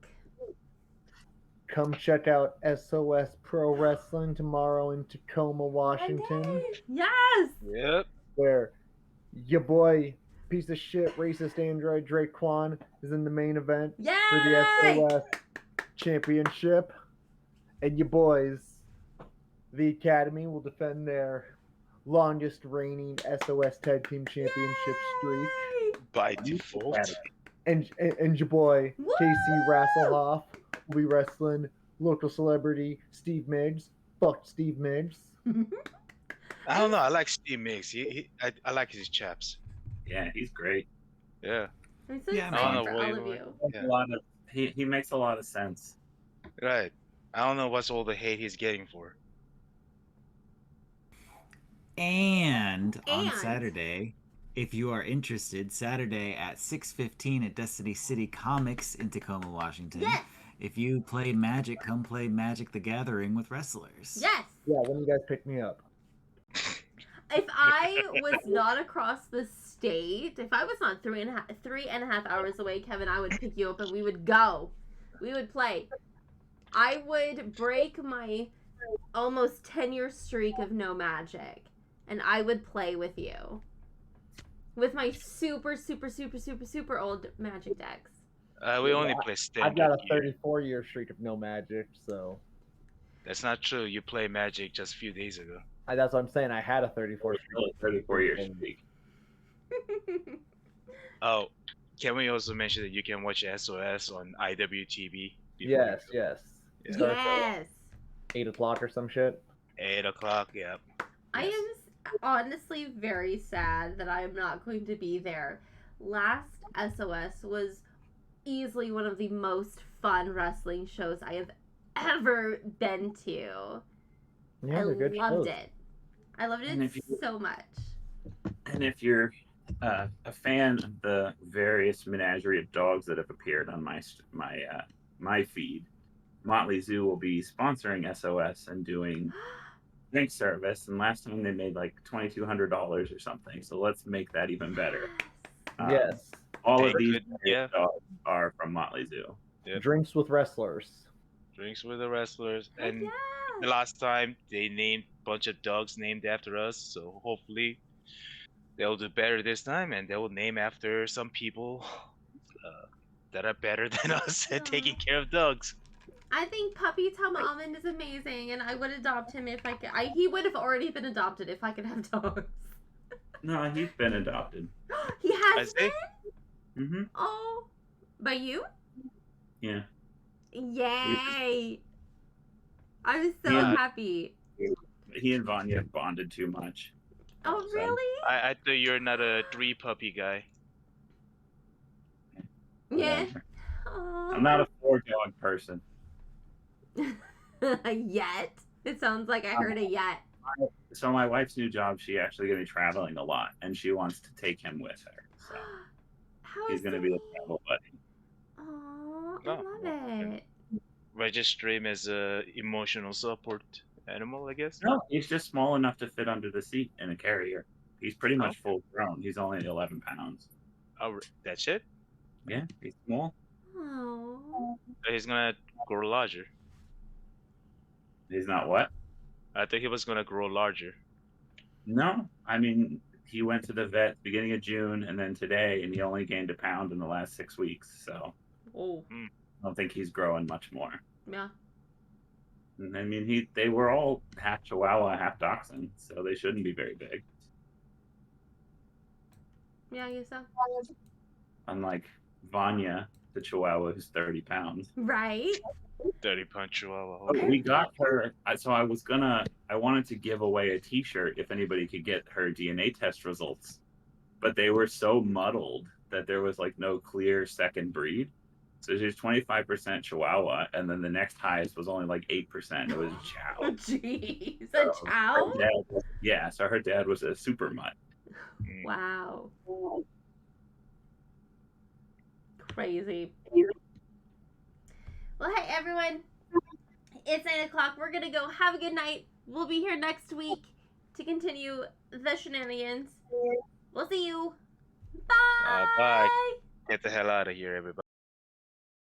A: Come check out SOS Pro Wrestling tomorrow in Tacoma, Washington.
C: Yes.
B: Yep.
A: Where your boy, piece of shit, racist android Drake Kwon is in the main event for the SOS Championship. And your boys, the Academy, will defend their longest reigning SOS Tag Team Championship streak.
B: By default.
A: And your boy, Casey Rasselhoff, will be wrestling local celebrity Steve Miggs. Fuck Steve Miggs.
B: I don't know. I like Steve Miggs. I like his chaps.
D: Yeah, he's great.
B: Yeah.
C: I'm so
E: Yeah,
C: excited for
B: William,
C: all of you.
B: Yeah.
D: He makes a lot of sense.
B: Right. I don't know what's all the hate he's getting for.
E: And on Saturday, if you are interested, Saturday at 6:15 at Destiny City Comics in Tacoma, Washington.
C: Yes.
E: If you play Magic, come play Magic the Gathering with wrestlers.
C: Yes.
A: Yeah, when you guys pick me up.
C: If I was not across the state, if I was not 3.5 hours away, Kevin, I would pick you up and we would go. We would play. I would break my almost 10-year streak of no Magic, and I would play with you. With my super, super, super, super, super old Magic decks.
B: We only play standard.
A: I've got a 34-year streak of no Magic, so.
B: That's not true. You played Magic just a few days ago.
A: That's what I'm saying. I had a
D: 34-year streak.
B: Oh, can we also mention that you can watch SOS on IWTV?
A: Yes.
C: Yes.
A: 8 o'clock or some shit.
B: 8 o'clock, yeah.
C: I am honestly very sad that I am not going to be there. Last SOS was easily one of the most fun wrestling shows I have ever been to.
A: Yeah,
C: I
A: they're good
C: loved
A: shows.
C: it. I loved it so much.
D: And if you're a fan of the various menagerie of dogs that have appeared on my feed, Motley Zoo will be sponsoring SOS and doing drink service. And last time they made like $2,200 or something. So let's make that even better.
A: Yes.
D: All of these dogs are from Motley Zoo.
B: Yep.
A: Drinks with wrestlers.
B: Drinks with the wrestlers. And
C: Yeah.
B: the last time they named a bunch of dogs named after us. So hopefully they'll do better this time, and they will name after some people that are better than us at taking care of dogs.
C: I think puppy Thom Alman is amazing, and I would adopt him if I could. He would have already been adopted if I could have dogs.
D: No, he's been adopted.
C: He has been?
D: Mm-hmm.
C: Oh, by you?
D: Yeah.
C: Yay! I'm so happy.
D: He and Vanya bonded too much.
C: Oh, really?
B: I thought you're not a 3-puppy guy.
C: Yeah.
D: I'm not a 4-dog person.
C: Yet. It sounds like I heard a yet.
D: So my wife's new job, she actually going to be traveling a lot, and she wants to take him with her. So he's going to be the travel buddy.
C: Oh, I love it.
B: Register him as a emotional support animal, I guess.
D: No, he's just small enough to fit under the seat in a carrier. He's pretty much full grown. He's only 11 pounds.
B: Oh, that's it?
D: Yeah, he's small.
C: Oh.
B: He's gonna grow larger.
D: He's not what?
B: I thought he was gonna grow larger.
D: No, I mean, he went to the vet beginning of June and then today, and he only gained a pound in the last 6 weeks. So I don't think he's growing much more.
C: Yeah.
D: I mean, they were all half Chihuahua, half Dachshund, so they shouldn't be very big.
C: Yeah, I guess so.
D: Unlike Vanya, the Chihuahua, who's 30 pounds.
C: Right.
B: 30-pound Chihuahua.
D: Oh, we got her. So I wanted to give away a T-shirt if anybody could get her DNA test results, but they were so muddled that there was like no clear second breed. So she's 25% Chihuahua, and then the next highest was only like 8%. It was Chow.
C: Oh, jeez, a Chow?
D: So her dad was a super mutt.
C: Wow. Crazy. Well, hey, everyone. It's 9 o'clock. We're going to go. Have a good night. We'll be here next week to continue the shenanigans. We'll see you. Bye.
B: Bye. Get the hell out of here, everybody.